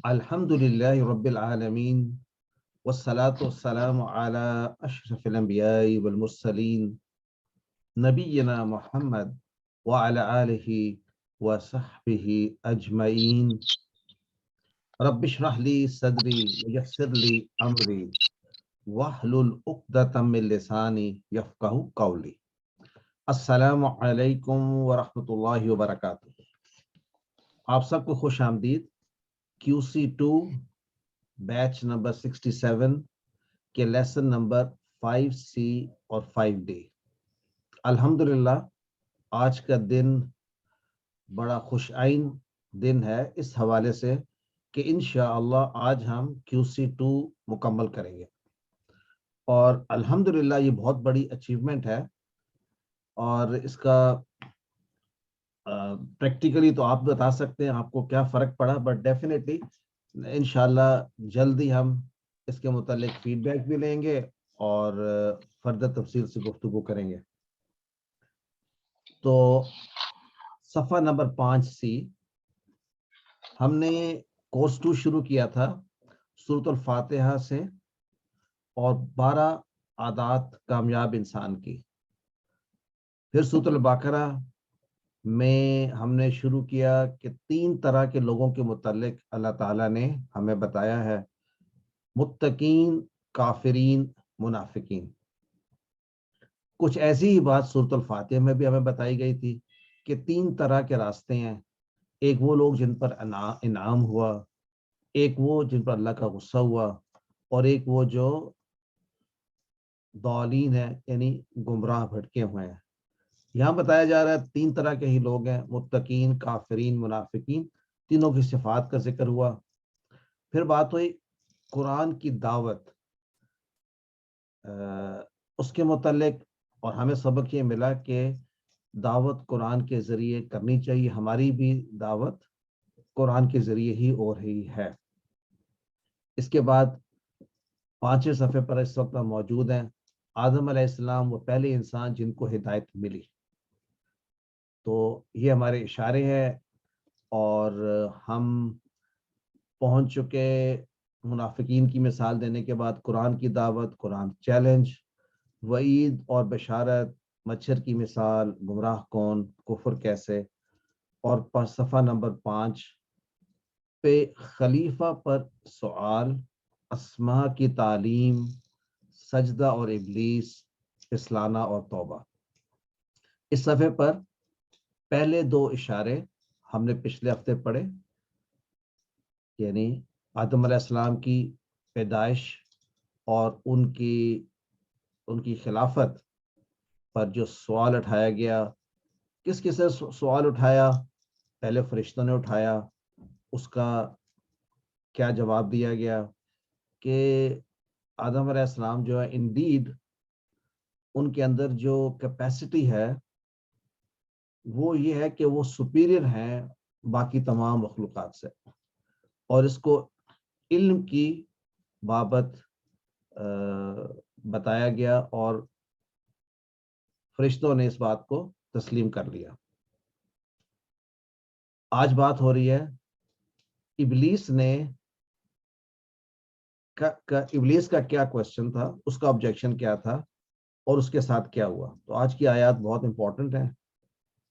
الحمدللہ رب العالمین والصلاة والسلام علی اشرف الانبیاء والمرسلین نبینا محمد وعلی آلہ وصحبہ اجمعین. رب اشرح لی صدری ویسر لی امری واحلل عقدۃ من لسانی یفقہوا قولی. السلام علیکم ورحمۃ اللہ وبرکاتہ. آپ سب کو خوش آمدید. QC2 بیچ نمبر 67 کے لیسن نمبر 5C اور 5D. الحمدللہ آج کا دن بڑا خوش آئین دن ہے اس حوالے سے کہ انشاءاللہ آج ہم QC2 مکمل کریں گے، اور الحمدللہ یہ بہت بڑی اچیومنٹ ہے. اور اس کا پریکٹیکلی تو آپ بتا سکتے ہیں آپ کو کیا فرق پڑا، بٹ ڈیفینیٹلی انشاءاللہ جلدی ہم اس کے متعلق فیڈ بیک بھی لیں گے اور فردر تفصیل سے گفتگو کریں گے. تو صفحہ نمبر 5C ہم نے کورس 2 شروع کیا تھا سورۃ الفاتحہ سے، اور 12 عادات کامیاب انسان کی. پھر سورۃ البقرہ میں ہم نے شروع کیا کہ 3 طرح کے لوگوں کے متعلق اللہ تعالیٰ نے ہمیں بتایا ہے: متقین، کافرین، منافقین. کچھ ایسی ہی بات سورۃ الفاتحہ میں بھی ہمیں بتائی گئی تھی کہ 3 طرح کے راستے ہیں. ایک وہ لوگ جن پر انعام ہوا، ایک وہ جن پر اللہ کا غصہ ہوا، اور ایک وہ جو ضالین ہیں یعنی گمراہ بھٹکے ہوئے ہیں. یہاں بتایا جا رہا ہے 3 طرح کے ہی لوگ ہیں: متقین، کافرین، منافقین. تینوں کی صفات کا ذکر ہوا. پھر بات ہوئی قرآن کی دعوت، اس کے متعلق، اور ہمیں سبق یہ ملا کہ دعوت قرآن کے ذریعے کرنی چاہیے. ہماری بھی دعوت قرآن کے ذریعے ہی ہو رہی ہے. اس کے بعد 5ویں صفحے پر اس وقت ہم موجود ہیں. آدم علیہ السلام وہ پہلے انسان جن کو ہدایت ملی. تو یہ ہمارے اشارے ہیں، اور ہم پہنچ چکے منافقین کی مثال دینے کے بعد قرآن کی دعوت، قرآن چیلنج، وعید اور بشارت، مچھر کی مثال، گمراہ کون، کفر کیسے. اور صفحہ نمبر 5 پہ خلیفہ پر سوال، اسماء کی تعلیم، سجدہ اور ابلیس، پھسلانا اور توبہ. اس صفحے پر پہلے 2 اشارے ہم نے پچھلے ہفتے پڑھے، یعنی آدم علیہ السلام کی پیدائش اور ان کی خلافت پر جو سوال اٹھایا گیا. کس کس نے سوال اٹھایا؟ پہلے فرشتوں نے اٹھایا. اس کا کیا جواب دیا گیا کہ آدم علیہ السلام جو ہے انڈیڈ ان کے اندر جو کیپیسٹی ہے وہ یہ ہے کہ وہ سپیریئر ہیں باقی تمام مخلوقات سے، اور اس کو علم کی بابت بتایا گیا اور فرشتوں نے اس بات کو تسلیم کر لیا. آج بات ہو رہی ہے ابلیس کا کیا کوشچن تھا، اس کا آبجیکشن کیا تھا، اور اس کے ساتھ کیا ہوا. تو آج کی آیات بہت امپورٹنٹ ہیں،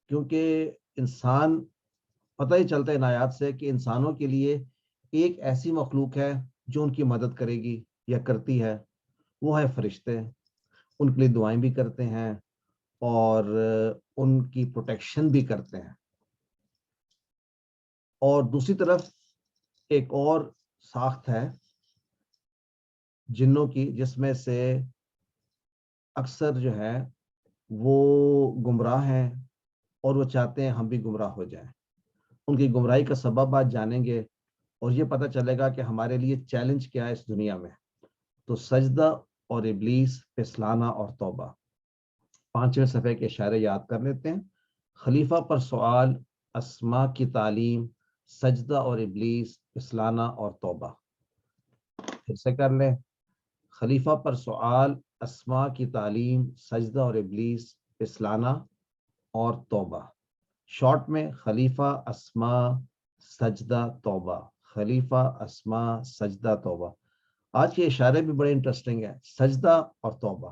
کیونکہ انسان پتہ ہی چلتا ہے ان آیات سے کہ انسانوں کے لیے ایک ایسی مخلوق ہے جو ان کی مدد کرے گی یا کرتی ہے، وہ ہے فرشتے. ان کے لیے دعائیں بھی کرتے ہیں اور ان کی پروٹیکشن بھی کرتے ہیں. اور دوسری طرف ایک اور ساخت ہے جنوں کی، جس میں سے اکثر جو ہے وہ گمراہ ہیں اور وہ چاہتے ہیں ہم بھی گمراہ ہو جائیں. ان کی گمراہی کا سبب آج جانیں گے اور یہ پتہ چلے گا کہ ہمارے لیے چیلنج کیا ہے اس دنیا میں. تو سجدہ اور ابلیس، پھسلانا اور توبہ. 5ویں صفحے کے اشارے یاد کر لیتے ہیں. خلیفہ پر سوال، اسماء کی تعلیم، سجدہ اور ابلیس، پھسلانا اور توبہ. پھر سے کر لیں. خلیفہ پر سوال، اسماء کی تعلیم، سجدہ اور ابلیس، پھسلانا اور توبہ. شارٹ میں خلیفہ، اسماء، سجدہ، توبہ. خلیفہ، اسما، سجدہ، توبہ. آج کے اشارے بھی بڑے انٹرسٹنگ ہیں. سجدہ اور توبہ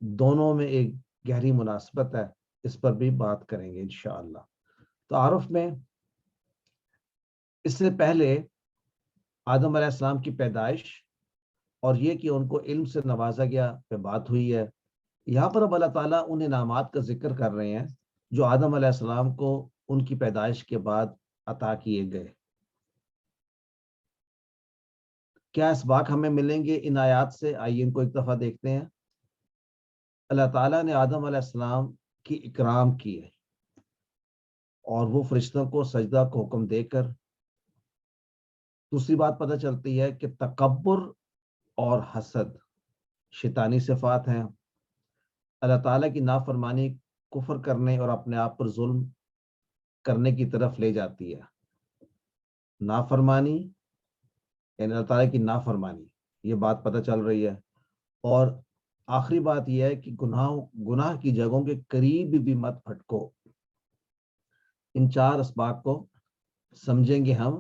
دونوں میں ایک گہری مناسبت ہے، اس پر بھی بات کریں گے انشاءاللہ. تعارف میں اس سے پہلے آدم علیہ السلام کی پیدائش اور یہ کہ ان کو علم سے نوازا گیا پہ بات ہوئی ہے. یہاں پر اب اللہ تعالیٰ ان انعامات کا ذکر کر رہے ہیں جو آدم علیہ السلام کو ان کی پیدائش کے بعد عطا کیے گئے. کیا اسباق ہمیں ملیں گے ان آیات سے؟ آئیے ان کو ایک دفعہ دیکھتے ہیں. اللہ تعالیٰ نے آدم علیہ السلام کی اکرام کی ہے اور وہ فرشتوں کو سجدہ کو حکم دے کر. دوسری بات پتہ چلتی ہے کہ تکبر اور حسد شیطانی صفات ہیں. اللہ تعالیٰ کی نافرمانی کفر کرنے اور اپنے آپ پر ظلم کرنے کی طرف لے جاتی ہے. نافرمانی یعنی اللہ تعالیٰ کی نافرمانی، یہ بات پتہ چل رہی ہے. اور آخری بات یہ ہے کہ گناہ کی جگہوں کے قریب بھی مت پھٹکو. ان چار اسباق کو سمجھیں گے ہم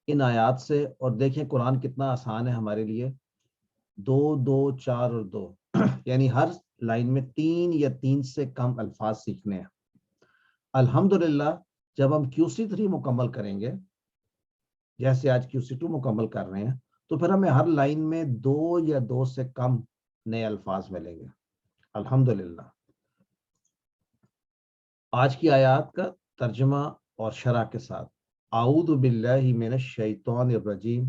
ان آیات سے. اور دیکھیں قرآن کتنا آسان ہے ہمارے لیے. 2 2 4 اور 2 یعنی ہر لائن میں 3 یا 3 سے کم الفاظ سیکھنے ہیں. الحمدللہ جب ہم QC3 مکمل کریں گے، جیسے آج QC2 مکمل کر رہے ہیں، تو پھر ہمیں ہر لائن میں 2 یا 2 سے کم نئے الفاظ ملیں گے الحمدللہ. آج کی آیات کا ترجمہ اور شرح کے ساتھ. اعوذ باللہ من الشیطان الرجیم.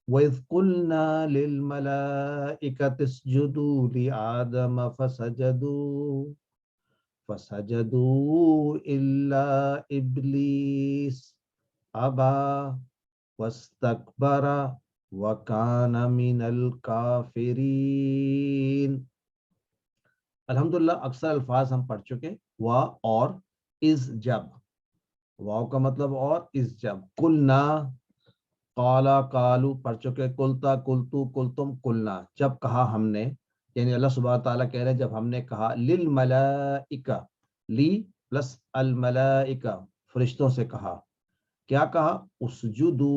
وَإِذْ قُلْنَا لِلْمَلَائِكَةِ اسْجُدُوا لِآدَمَ فَسَجَدُوا إِلَّا إِبْلِيسَ أَبَى وَاسْتَكْبَرَ وَكَانَ مِنَ الْكَافِرِينَ. الحمدللہ اکثر الفاظ ہم پڑھ چکے. وا اور از جب. واو کا مطلب اور، از جب. قلنا، قالا، قالو پڑھ چکے. قلتا، قلتو، قلتم، قلنا جب کہا ہم نے. یعنی اللہ سبحانہ تعالیٰ کہہ رہے ہیں جب ہم نے کہا. للملائکہ، لی پلس الملائکہ فرشتوں سے کہا. کیا کہا؟ اسجدو.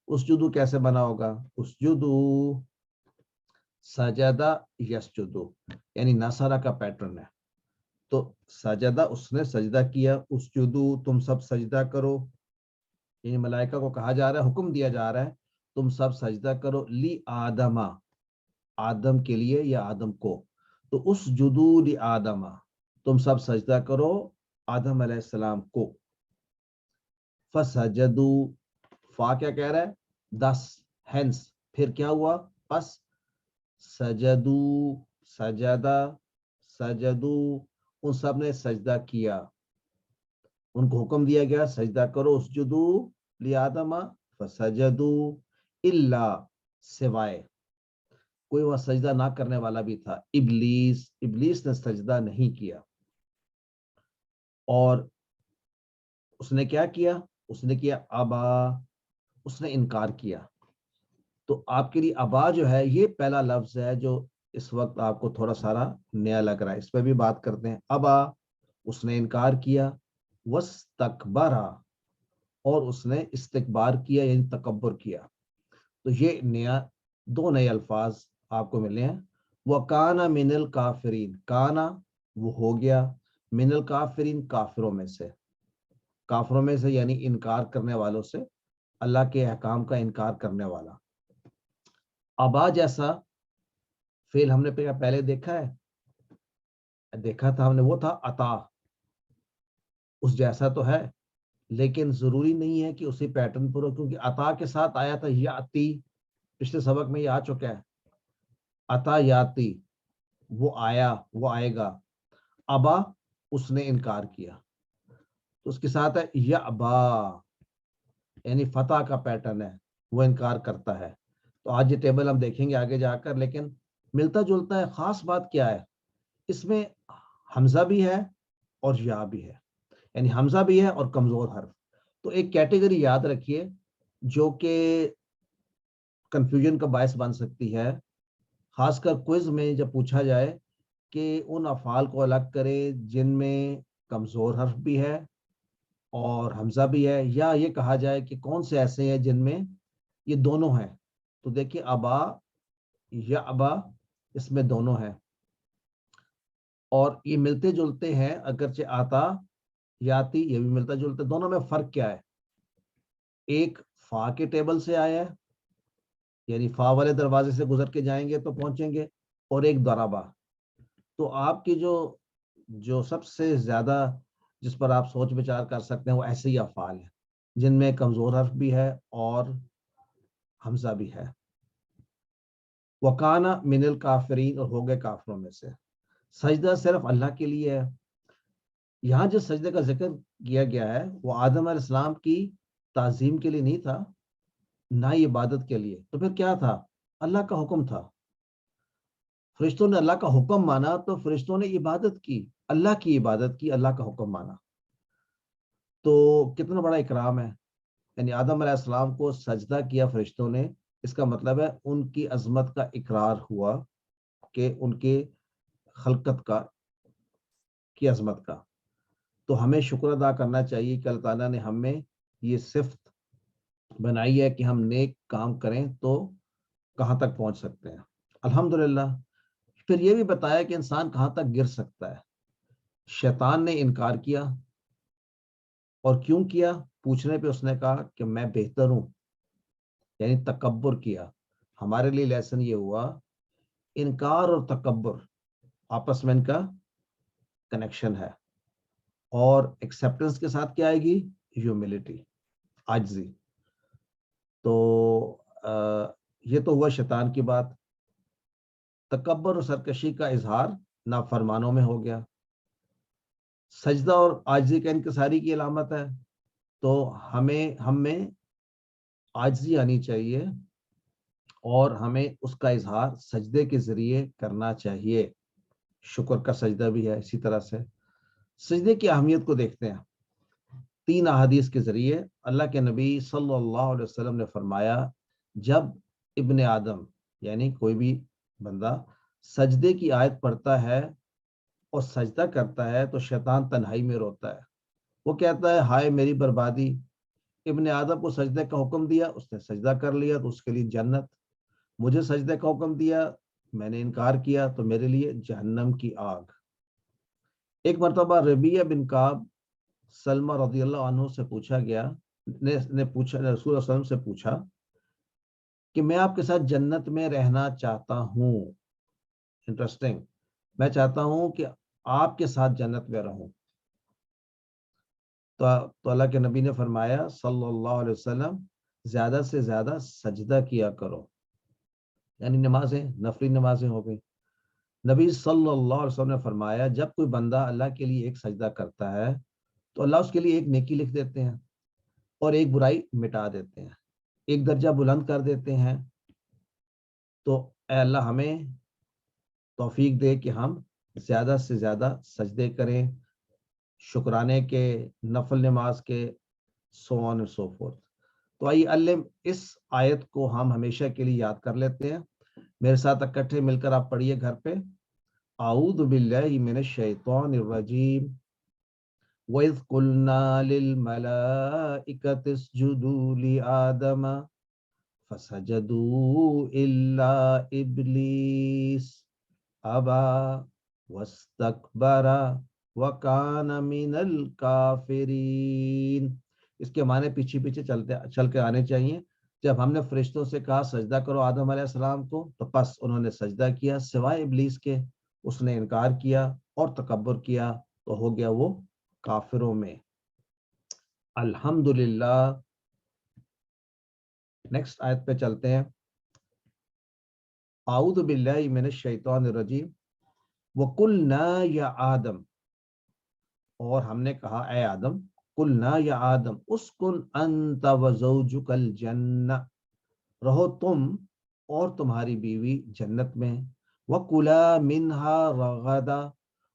اسجدو کیسے بنا ہوگا؟ اسجدو سجدہ یسجدو یعنی نصرہ کا پیٹرن ہے. تو سجدہ اس نے سجدہ کیا. اسجدو تم سب سجدہ کرو. یعنی ملائکہ کو کہا جا رہا ہے، حکم دیا جا رہا ہے تم سب سجدہ کرو. لی آدم، آدم کے لیے یا آدم کو. تو اسجدو لی آدم، تم سب سجدہ کرو آدم علیہ السلام کو. فسجدو، فا کیا کہہ رہا ہے؟ 10 ہینس. پھر کیا ہوا؟ پس سجدو، سجدہ، سجدو ان سب نے سجدہ کیا. ان کو حکم دیا گیا سجدہ کرو. اسجدو لآدم فسجدو الا، سوائے کوئی وہ سجدہ نہ کرنے والا بھی تھا. ابلیس، ابلیس نے سجدہ نہیں کیا. اور اس نے کیا کیا؟ اس نے کیا ابا، اس نے انکار کیا. تو آپ کے لیے ابا جو ہے یہ پہلا لفظ ہے جو اس وقت آپ کو تھوڑا سارا نیا لگ رہا ہے. اس پہ بھی بات کرتے ہیں. ابا اس نے انکار کیا. وستکبرا اور اس نے استکبار کیا یعنی تکبر کیا. تو یہ نیا 2 نئے الفاظ آپ کو ملے ہیں. وَكَانَ مِنَ الْكَافِرِينَ، کانا وہ ہو گیا، من الکافرین کافروں میں سے. کافروں میں سے یعنی انکار کرنے والوں سے، اللہ کے احکام کا انکار کرنے والا. ابا جیسا فعل ہم نے پہلے دیکھا ہے، دیکھا تھا ہم نے، وہ تھا عطا. اس جیسا تو ہے لیکن ضروری نہیں ہے کہ اسی پیٹرن پر ہو، کیونکہ عطا کے ساتھ آیا تھا یاتی. پچھلے سبق میں یہ آ چکا ہے. عطا یاتی، وہ آیا، وہ آئے گا. ابا اس نے انکار کیا. تو اس کے ساتھ ہے یابا یعنی فتح کا پیٹرن ہے، وہ انکار کرتا ہے. تو آج یہ ٹیبل ہم دیکھیں گے آگے جا کر، لیکن ملتا جلتا ہے. خاص بات کیا ہے؟ اس میں حمزہ بھی ہے اور یا بھی ہے، یعنی حمزہ بھی ہے اور کمزور حرف. تو ایک کیٹیگری یاد رکھیے جو کہ کنفیوژن کا باعث بن سکتی ہے، خاص کر کوئز میں جب پوچھا جائے کہ ان افعال کو الگ کرے جن میں کمزور حرف بھی ہے اور حمزہ بھی ہے، یا یہ کہا جائے کہ کون سے ایسے ہیں جن میں یہ دونوں ہیں، تو دیکھیے ابا یا ابا اس میں دونوں ہیں، اور یہ ملتے جلتے ہیں، اگرچہ آتا یاتی یہ بھی ملتا جلتا، دونوں میں فرق کیا ہے؟ ایک فا کے ٹیبل سے آیا ہے، یعنی فا والے دروازے سے گزر کے جائیں گے تو پہنچیں گے، اور ایک ضربہ. تو آپ کی جو سب سے زیادہ جس پر آپ سوچ بچار کر سکتے ہیں وہ ایسے ہی افعال ہیں جن میں کمزور حرف بھی ہے اور حمزہ بھی ہے. وکانا من الکافرین، اور ہو گئے کافروں میں سے. سجدہ صرف اللہ کے لیے ہے. یہاں جو سجدے کا ذکر کیا گیا ہے وہ آدم علیہ السلام کی تعظیم کے لیے نہیں تھا، نہ ہی عبادت کے لیے. تو پھر کیا تھا؟ اللہ کا حکم تھا. فرشتوں نے اللہ کا حکم مانا تو فرشتوں نے عبادت کی، اللہ کی عبادت کی، اللہ کا حکم مانا. تو کتنا بڑا اکرام ہے. یعنی آدم علیہ السلام کو سجدہ کیا فرشتوں نے، اس کا مطلب ہے ان کی عظمت کا اقرار ہوا، کہ ان کے خلقت کی عظمت کا. تو ہمیں شکر ادا کرنا چاہیے کہ اللہ تعالیٰ نے ہمیں یہ صفت بنائی ہے کہ ہم نیک کام کریں تو کہاں تک پہنچ سکتے ہیں. الحمدللہ. پھر یہ بھی بتایا کہ انسان کہاں تک گر سکتا ہے. شیطان نے انکار کیا، اور کیوں کیا؟ پوچھنے پہ اس نے کہا کہ میں بہتر ہوں، یعنی تکبر کیا. ہمارے لیے لیسن یہ ہوا، انکار اور تکبر آپس میں ان کا کنیکشن ہے، اور ایکسیپٹنس کے ساتھ کیا آئے گی؟ ہیوملٹی، عاجزی. تو یہ تو ہوا شیطان کی بات. تکبر اور سرکشی کا اظہار نافرمانوں میں ہو گیا. سجدہ اور عاجزی کا انکساری کی علامت ہے، تو ہم میں عاجزی آنی چاہیے، اور ہمیں اس کا اظہار سجدے کے ذریعے کرنا چاہیے. شکر کا سجدہ بھی ہے اسی طرح سے. سجدے کی اہمیت کو دیکھتے ہیں. 3 احادیث کے ذریعے اللہ کے نبی صلی اللہ علیہ وسلم نے فرمایا، جب ابن آدم یعنی کوئی بھی بندہ سجدے کی آیت پڑھتا ہے اور سجدہ کرتا ہے تو شیطان تنہائی میں روتا ہے. وہ کہتا ہے ہائے میری بربادی. ابن آدم کو سجدے کا حکم دیا، اس نے سجدہ کر لیا تو اس کے لیے جنت. مجھے سجدے کا حکم دیا، میں نے انکار کیا تو میرے لیے جہنم کی آگ. ایک مرتبہ ربیعہ بن کعب سلمہ رضی اللہ عنہ سے پوچھا گیا، نے پوچھا، رسول اللہ صلی اللہ علیہ وسلم سے پوچھا کہ میں آپ کے ساتھ جنت میں رہنا چاہتا ہوں. انٹرسٹنگ. میں چاہتا ہوں کہ آپ کے ساتھ جنت میں رہوں. تو اللہ کے نبی نے فرمایا صلی اللہ علیہ وسلم، زیادہ سے زیادہ سجدہ کیا کرو. یعنی نمازیں، نفلی نمازیں ہو گئی. نبی صلی اللہ علیہ وسلم نے فرمایا جب کوئی بندہ اللہ کے لیے ایک سجدہ کرتا ہے تو اللہ اس کے لیے ایک نیکی لکھ دیتے ہیں اور ایک برائی مٹا دیتے ہیں، ایک درجہ بلند کر دیتے ہیں. تو اے اللہ ہمیں توفیق دے کہ ہم زیادہ سے زیادہ سجدے کریں، شکرانے کے، نفل نماز کے، so on and so forth. تو آئیے اللہ اس آیت کو ہم ہمیشہ کے لیے یاد کر لیتے ہیں. میرے ساتھ اکٹھے مل کر آپ پڑھیے گھر پہ. اعوذ باللہ من الشیطان الرجیم وَإِذْ قُلْنَا لِلْمَلَائِكَةِ اسْجُدُوا لِآدَمَ فَسَجَدُوا إِلَّا إِبْلِيسَ أَبَى وَاسْتَكْبَرَ وَكَانَ مِنَ الْكَافِرِينَ. اس کے معنی پیچھے چل کے آنے چاہیے. جب ہم نے فرشتوں سے کہا سجدہ کرو آدم علیہ السلام کو، تو پس انہوں نے سجدہ کیا سوائے ابلیس کے. اس نے انکار کیا اور تکبر کیا تو ہو گیا وہ کافروں میں. الحمدللہ. نیکسٹ آیت پہ چلتے ہیں. اعوذ باللہ من الشیطان الرجیم وَقُلْنَا يَا آدم، اور ہم نے کہا اے آدم، قُلْنَا يَا آدم اسْكُنْ أَنْتَ وَزَوْجُكَ الْجَنَّةَ، رہو تم اور تمہاری بیوی جنت میں. وَكُلَا مِنْهَا رَغَدًا،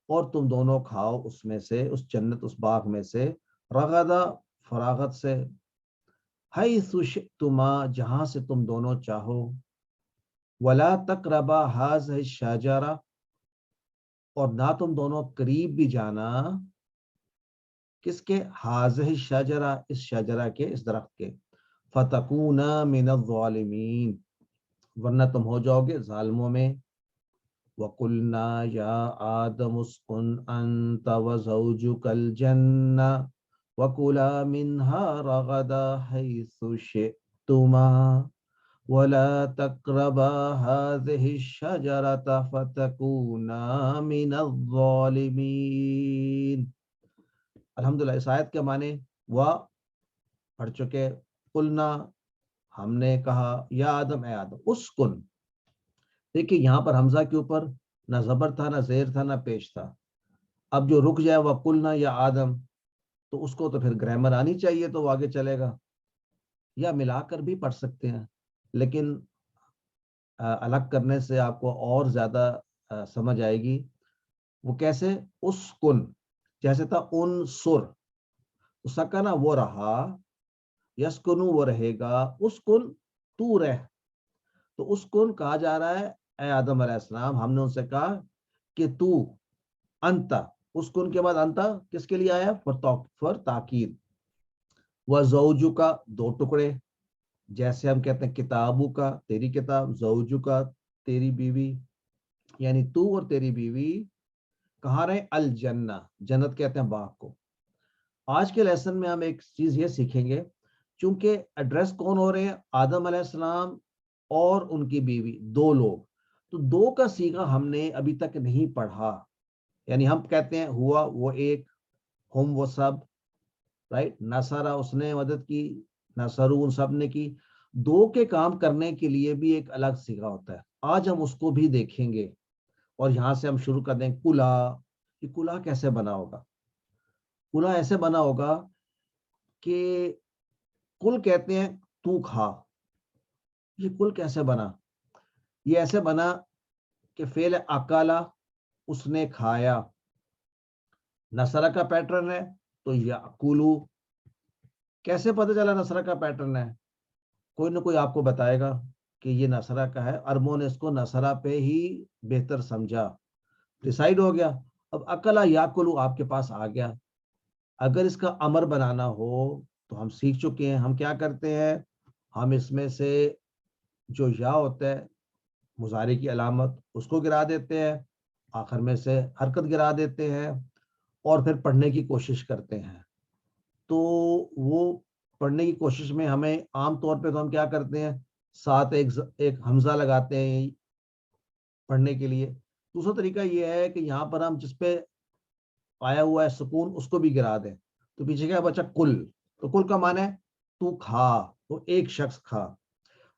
اور تم دونوں کھاؤ اس میں سے، اس جنت، اس باغ میں سے، رغدا فراغت سے، حیث شئتما جہاں سے تم دونوں چاہو، ولا تقربا هذه الشجرہ، اور نہ تم دونوں قریب بھی جانا کس کے؟ حاضہ شجرہ، اس شجرہ کے، اس درخت کے، فتکونا من الظالمین، ورنہ تم ہو جاؤ گے ظالموں میں۔ وقلنا یا آدم اسکن انت وزوجک الجنہ وکلا منہا رغدا حیث شئتما ولا تقربا هذه الشجرة فتكونا من الظالمین۔ الحمدللہ اس آیت کے معنی وہ پڑھ چکے۔ قلنا، ہم نے کہا، یا آدم، اے آدم، اسکن، دیکھیے یہاں پر حمزہ کے اوپر نہ زبر تھا، نہ زیر تھا، نہ پیش تھا۔ اب جو رک جائے وہ قلنا یا آدم، تو اس کو تو پھر گرامر آنی چاہیے تو وہ آگے چلے گا، یا ملا کر بھی پڑھ سکتے ہیں، لیکن الگ کرنے سے آپ کو اور زیادہ سمجھ آئے گی۔ وہ کیسے؟ اسکن، جیسے تھا انصر، سکنا وہ رہا، یسکنو وہ رہے گا، اسکن تو رہ، تو اسکن کہا جا رہا ہے اے آدم علیہ السلام، ہم نے ان سے کہا کہ تو، انتا، اسکن کے بعد انتا کس کے لیے آیا؟ فر تاکید۔ وزوجو کا، دو ٹکڑے، جیسے ہم کہتے ہیں کتابوں کا، تیری کتاب، زوجو کا، تیری بیوی، یعنی تو اور تیری بیوی کہاں رہے؟ الجنہ، جنت کہتے ہیں باغ کو۔ آج کے لیسن میں ہم ایک چیز یہ سیکھیں گے، چونکہ ایڈریس کون ہو رہے ہیں؟ آدم علیہ السلام اور ان کی بیوی، دو لوگ، تو دو کا صیغہ ہم نے ابھی تک نہیں پڑھا، یعنی ہم کہتے ہیں ہوا وہ ایک، ہم وہ سب، رائٹ، نصرہ اس نے مدد کی، نصرو ان سب نے کی۔ دو کے کام کرنے کے لیے بھی ایک الگ صیغہ ہوتا ہے، آج ہم اس کو بھی دیکھیں گے۔ اور یہاں سے ہم شروع کر دیں کلا، کہ کلا کیسے بنا ہوگا؟ کلا ایسے بنا ہوگا کہ کل کہتے ہیں تو کھا، یہ کل کیسے بنا؟ یہ ایسے بنا کہ فعل اکالا، اس نے کھایا، نصرہ کا پیٹرن ہے تو یاکلو۔ کیسے پتہ چلا نصرہ کا پیٹرن ہے؟ کوئی نہ کوئی آپ کو بتائے گا کہ یہ نصرہ کا ہے، عربوں نے اس کو نصرہ پہ ہی بہتر سمجھا، ڈیسائیڈ ہو گیا۔ اب اکلا یاکلو آپ کے پاس آ گیا، اگر اس کا امر بنانا ہو تو ہم سیکھ چکے ہیں، ہم کیا کرتے ہیں؟ ہم اس میں سے جو یا ہوتا ہے مضارع کی علامت اس کو گرا دیتے ہیں، آخر میں سے حرکت گرا دیتے ہیں، اور پھر پڑھنے کی کوشش کرتے ہیں۔ تو وہ پڑھنے کی کوشش میں ہمیں عام طور پہ تو ہم کیا کرتے ہیں؟ ساتھ ایک حمزہ لگاتے ہیں پڑھنے کے لیے۔ دوسرا طریقہ یہ ہے کہ یہاں پر ہم جس پہ آیا ہوا ہے سکون اس کو بھی گرا دیں، تو پیچھے کیا بچا؟ کل، تو کل کا معنی ہے تو کھا، تو ایک شخص کھا۔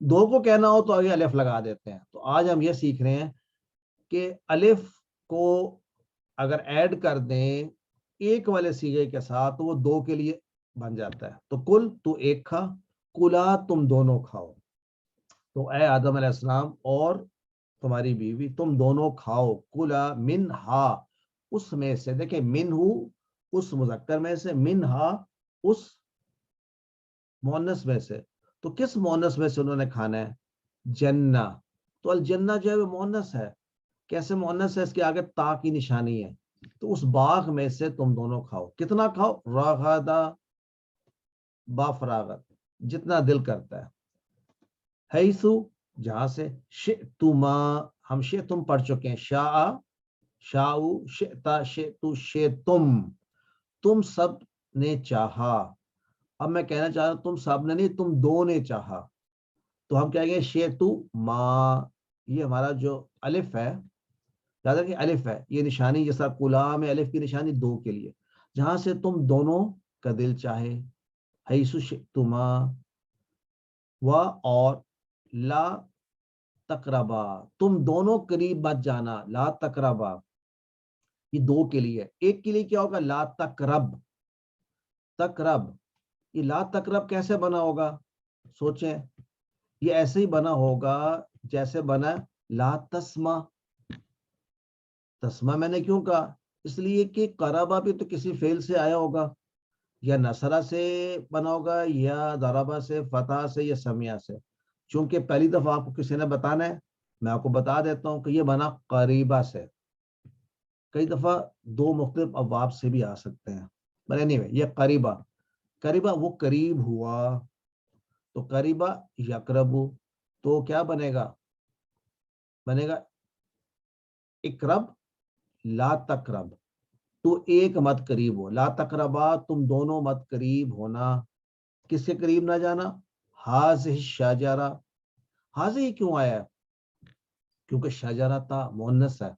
دو کو کہنا ہو تو آگے الف لگا دیتے ہیں۔ تو آج ہم یہ سیکھ رہے ہیں کہ الف کو اگر ایڈ کر دیں ایک والے صیغے کے ساتھ تو وہ دو کے لیے بن جاتا ہے، تو کل تو ایک کھا، کلا تم دونوں کھاؤ، تو اے آدم علیہ السلام اور تمہاری بیوی تم دونوں کھاؤ، کلا منہا، اس میں سے، دیکھیں منہو اس مذکر میں سے، منہا اس مؤنث میں سے، تو کس مؤنث میں سے انہوں نے کھانا ہے؟ جنہ، تو الجنہ جو ہے وہ مؤنث ہے، کیسے مؤنث ہے؟ اس کے آگے تا کی نشانی ہے، تو اس باغ میں سے تم دونوں کھاؤ، کتنا کھاؤ؟ راغدا، با فراغت، جتنا دل کرتا ہے، حیثو جہاں سے، شئتما، ہم شئتم پڑھ چکے ہیں، شاء، شاؤ، شئتا، شئتو، شئتم، تم سب نے چاہا۔ اب میں کہنا چاہ رہا ہوں تم سب نے نہیں، تم دو نے چاہا، تو ہم کہیں گے شئتو ما، یہ ہمارا جو الف ہے، یاد رکھیں الف ہے، یہ نشانی جیسا کلا میں الف کی نشانی دو کے لیے، جہاں سے تم دونوں کا دل چاہے، حیث شئتما، و اور لا تقربا، تم دونوں قریب مت جانا، لا تقربا، یہ دو کے لیے، ایک کے لیے کیا ہوگا؟ لا تقرب، تقرب، یہ لا تقرب کیسے بنا ہوگا؟ سوچیں، یہ ایسے ہی بنا ہوگا جیسے بنا لا تسمع۔ تسمع میں نے کیوں کہا؟ اس لیے کہ قربا بھی تو کسی فعل سے آیا ہوگا، یا نصرہ سے بنا ہوگا، یا ضربہ سے، فتح سے، یا سمیہ سے۔ چونکہ پہلی دفعہ آپ کو کسی نے بتانا ہے، میں آپ کو بتا دیتا ہوں کہ یہ بنا قریبہ سے، کئی دفعہ دو مختلف ابواب سے بھی آ سکتے ہیں، but anyway یہ قریبا، قریبا وہ قریب ہوا، تو قریبا یقربو، تو کیا بنے گا؟ بنے گا اقرب لا تقرب، تو ایک مت قریب ہو، لا تقربا تم دونوں مت قریب ہونا، کس کے قریب نہ جانا؟ حاضہ شجرہ، حاضہ ہی کیوں آیا ہے؟ کیونکہ شجرہ تا مؤنث ہے،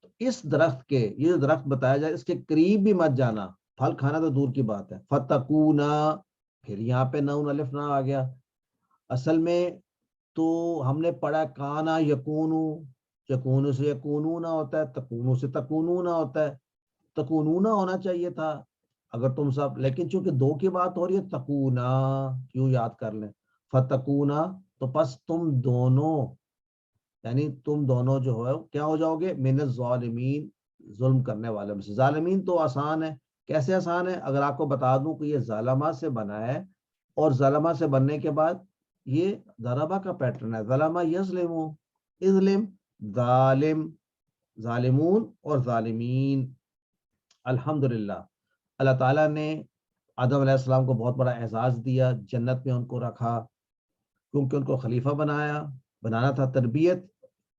تو اس درخت کے، یہ جو درخت بتایا جائے اس کے قریب بھی مت جانا، پھل کھانا تو دور کی بات ہے۔ فتکونا، پھر یہاں پہ نون الف نہ آ گیا، اصل میں تو ہم نے پڑھا کانا یکونو، یکونو سے یکونونا ہوتا ہے، تکونو سے تکونونا ہوتا ہے، تکونونا ہونا چاہیے تھا اگر تم سب، لیکن چونکہ دو کی بات ہو رہی ہے تکونا، کیوں یاد کر لیں، فتکونا، تو پس تم دونوں، یعنی تم دونوں جو ہے کیا ہو جاؤ گے؟ من الظالمین، ظلم کرنے والے میں سے۔ ظالمین تو آسان ہے، کیسے آسان ہے؟ اگر آپ کو بتا دوں کہ یہ ظالمہ سے بنا ہے، اور ظالمہ سے بننے کے بعد یہ ضربہ کا پیٹرن ہے، ظلمہ یظلمو، اظلم ظالم، ظالمون اور ظالمین۔ الحمدللہ اللہ تعالیٰ نے آدم علیہ السلام کو بہت بڑا اعزاز دیا، جنت میں ان کو رکھا، کیونکہ ان کو خلیفہ بنانا تھا۔ تربیت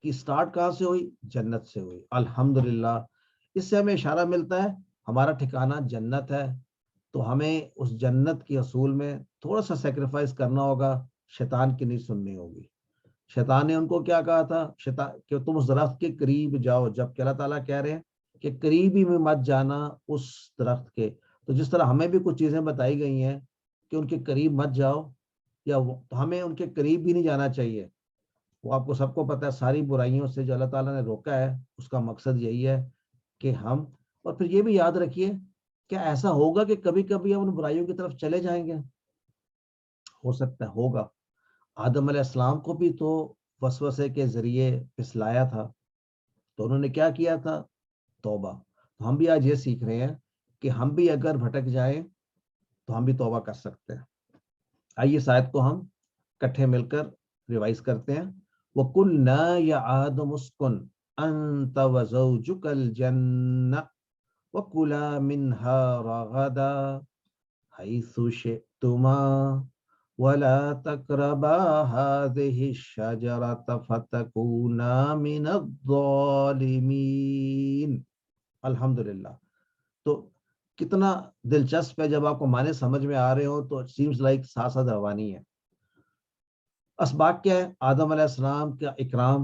کی سٹارٹ کہاں سے ہوئی؟ جنت سے ہوئی، الحمدللہ۔ اس سے ہمیں اشارہ ملتا ہے ہمارا ٹھکانہ جنت ہے، تو ہمیں اس جنت کی حصول میں تھوڑا سا سیکریفائس کرنا ہوگا، شیطان کی نہیں سننی ہوگی۔ شیطان نے ان کو کیا کہا تھا؟ شیطان کہ تم اس درخت کے قریب جاؤ، جبکہ اللہ تعالیٰ کہہ رہے ہیں کہ قریبی میں مت جانا اس درخت کے۔ تو جس طرح ہمیں بھی کچھ چیزیں بتائی گئی ہیں کہ ان کے قریب مت جاؤ، یا تو ہمیں ان کے قریب بھی نہیں جانا چاہیے۔ وہ آپ کو سب کو پتہ ہے، ساری برائیوں سے جو اللہ تعالیٰ نے روکا ہے اس کا مقصد یہی ہے کہ ہم، اور پھر یہ بھی یاد رکھیے کیا ایسا ہوگا کہ کبھی کبھی ہم ان برائیوں کی طرف چلے جائیں گے؟ ہو سکتا ہے، ہوگا۔ آدم علیہ السلام کو بھی تو وسوسے کے ذریعے پھسلایا تھا، تو انہوں نے کیا کیا تھا؟ توبہ۔ تو ہم بھی آج یہ سیکھ رہے ہیں کہ ہم بھی اگر بھٹک جائیں تو ہم بھی توبہ کر سکتے ہیں۔ آئیے اس آیت کو ہم کٹھے مل کر ریوائز کرتے ہیں۔ وَقُلْنَا يَا آدَمُ اسْكُنْ أَنْتَ وَزَوْجُكَ الْجَنَّةَ وَكُلَا مِنْهَا رَغَدًا حَيْثُ شِئْتُمَا وَلَا تَقْرَبَا هَٰذِهِ الشَّجَرَةَ فَتَكُونَا مِنَ الظَّالِمِينَ۔ الحمدللہ۔ تو کتنا دلچسپ ہے، جب آپ کو معنی سمجھ میں آ رہے ہو تو سیمز لائک ساتھ ساتھ روانی ہے۔ اسباق کیا ہے؟ آدم علیہ السلام کا اکرام،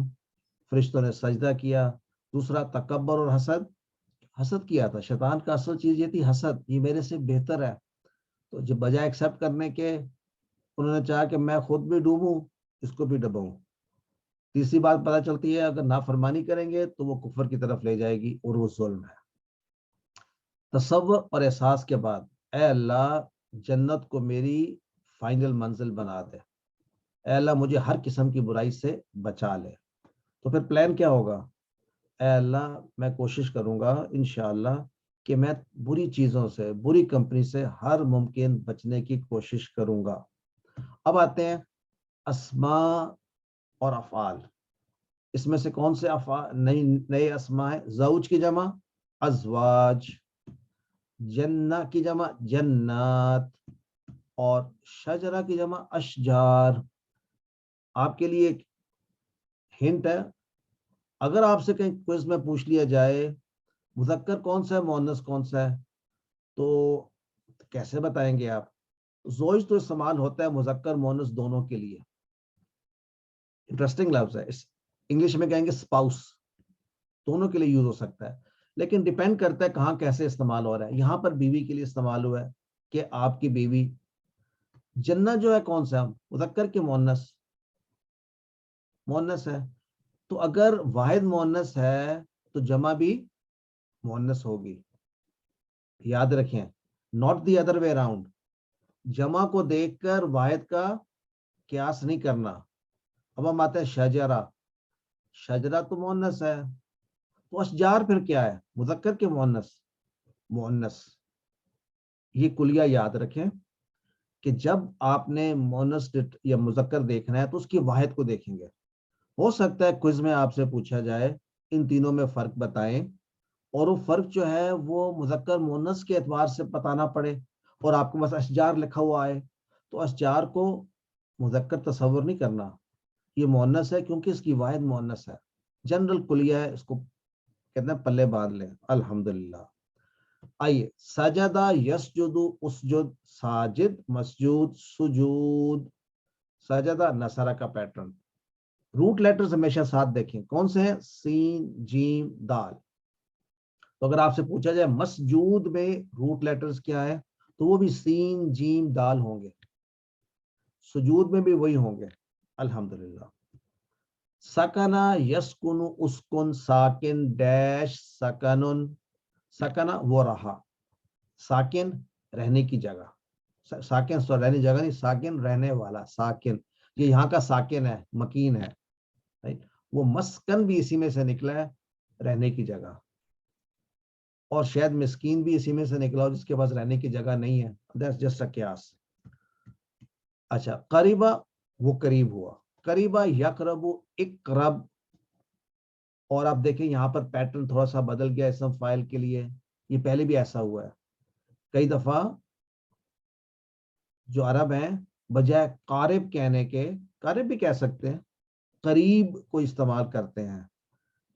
فرشتوں نے سجدہ کیا۔ دوسرا تکبر اور حسد، حسد کیا تھا شیطان کا، اصل چیز یہ تھی حسد، یہ میرے سے بہتر ہے، تو جب بجائے ایکسیپٹ کرنے کے انہوں نے چاہا کہ میں خود بھی ڈوبوں اس کو بھی ڈباؤں۔ تیسری بات پتہ چلتی ہے اگر نافرمانی کریں گے تو وہ کفر کی طرف لے جائے گی، اور وہ ظلم ہے۔ تصور اور احساس کے بعد اے اللہ جنت کو میری فائنل منزل بنا دے، اے اللہ مجھے ہر قسم کی برائی سے بچا لے۔ تو پھر پلان کیا ہوگا؟ اے اللہ میں کوشش کروں گا انشاءاللہ کہ میں بری چیزوں سے، بری کمپنی سے ہر ممکن بچنے کی کوشش کروں گا۔ اب آتے ہیں اسماء اور افعال۔ اس میں سے کون سے نئے اسماء ہیں؟ زوج کی جمع ازواج، جنہ کی جمع جنات، اور شجرہ کی جمع اشجار۔ آپ کے لیے ایک ہنٹ ہے، اگر آپ سے کہیں کوئز میں پوچھ لیا جائے مذکر کون سا ہے مؤنث کون سا ہے، تو کیسے بتائیں گے آپ؟ زوج تو استعمال ہوتا ہے مذکر مؤنث دونوں کے لیے، انٹرسٹنگ لفظ ہے، انگلش میں کہیں گے اسپاؤس، دونوں کے لیے یوز ہو سکتا ہے، لیکن ڈیپینڈ کرتا ہے کہاں کیسے استعمال ہو رہا ہے۔ یہاں پر بیوی کے لیے استعمال ہوا ہے کہ آپ کی بیوی۔ جنہ جو ہے کون سا مذکر کے مؤنث؟ مؤنث ہے، تو اگر واحد مؤنث ہے تو جمع بھی مؤنث ہوگی، یاد رکھیں، not the other way around. جمع کو دیکھ کر واحد کا قیاس نہیں کرنا۔ اب ہم آتے ہیں شجرہ، شجرہ تو مؤنث ہے، تو اشجار پھر کیا ہے؟ مذکر کے مؤنث؟ مؤنث۔ یہ کلیہ یاد رکھیں کہ جب آپ نے مؤنث یا مذکر دیکھنا ہے تو اس کی واحد کو دیکھیں گے۔ ہو سکتا ہے کوئز میں آپ سے پوچھا جائے ان تینوں میں فرق بتائیں، اور وہ فرق جو ہے وہ مذکر مؤنث کے اعتبار سے بتانا پڑے، اور آپ کے پاس اشجار لکھا ہوا ہے تو اشجار کو مذکر تصور نہیں کرنا، یہ مؤنث ہے کیونکہ اس کی واحد مؤنث ہے، جنرل کلیہ ہے، اس کو کہتے ہیں پلے باندھ لیں۔ الحمدللہ۔ آئیے، سجدہ یسجد اسجد، ساجد مسجود سجود، سجدہ نصرہ کا پیٹرن۔ روٹ لیٹرز ہمیشہ ساتھ دیکھیں کون سے ہیں، سین جیم دال۔ تو اگر آپ سے پوچھا جائے مسجود میں روٹ لیٹرز کیا ہے تو وہ بھی سین جیم دال ہوں گے، سجود میں بھی وہی ہوں گے۔ الحمدللہ۔ سکنا یسکن اسکن ساکن ڈیش سکنن، سکنا وہ رہا، ساکن رہنے کی جگہ، ساکن رہنے جگہ نہیں، ساکن رہنے والا، ساکن یہ یہاں کا ساکن ہے، مکین ہے، وہ مسکن بھی اسی میں سے نکلا ہے، رہنے کی جگہ، اور شاید مسکین بھی اسی میں سے نکلا ہو جس کے پاس رہنے کی جگہ نہیں ہے، دیٹس جسٹ اے قیاس۔ اچھا، قریبا وہ قریب ہوا، قریبا یقرب اقرب، اور آپ دیکھیں یہاں پر پیٹرن تھوڑا سا بدل گیا اسم فاعل کے لیے، یہ پہلے بھی ایسا ہوا ہے کئی دفعہ، جو عرب ہیں بجائے قارب کہنے کے، قارب بھی کہہ سکتے ہیں، قریب کو استعمال کرتے ہیں،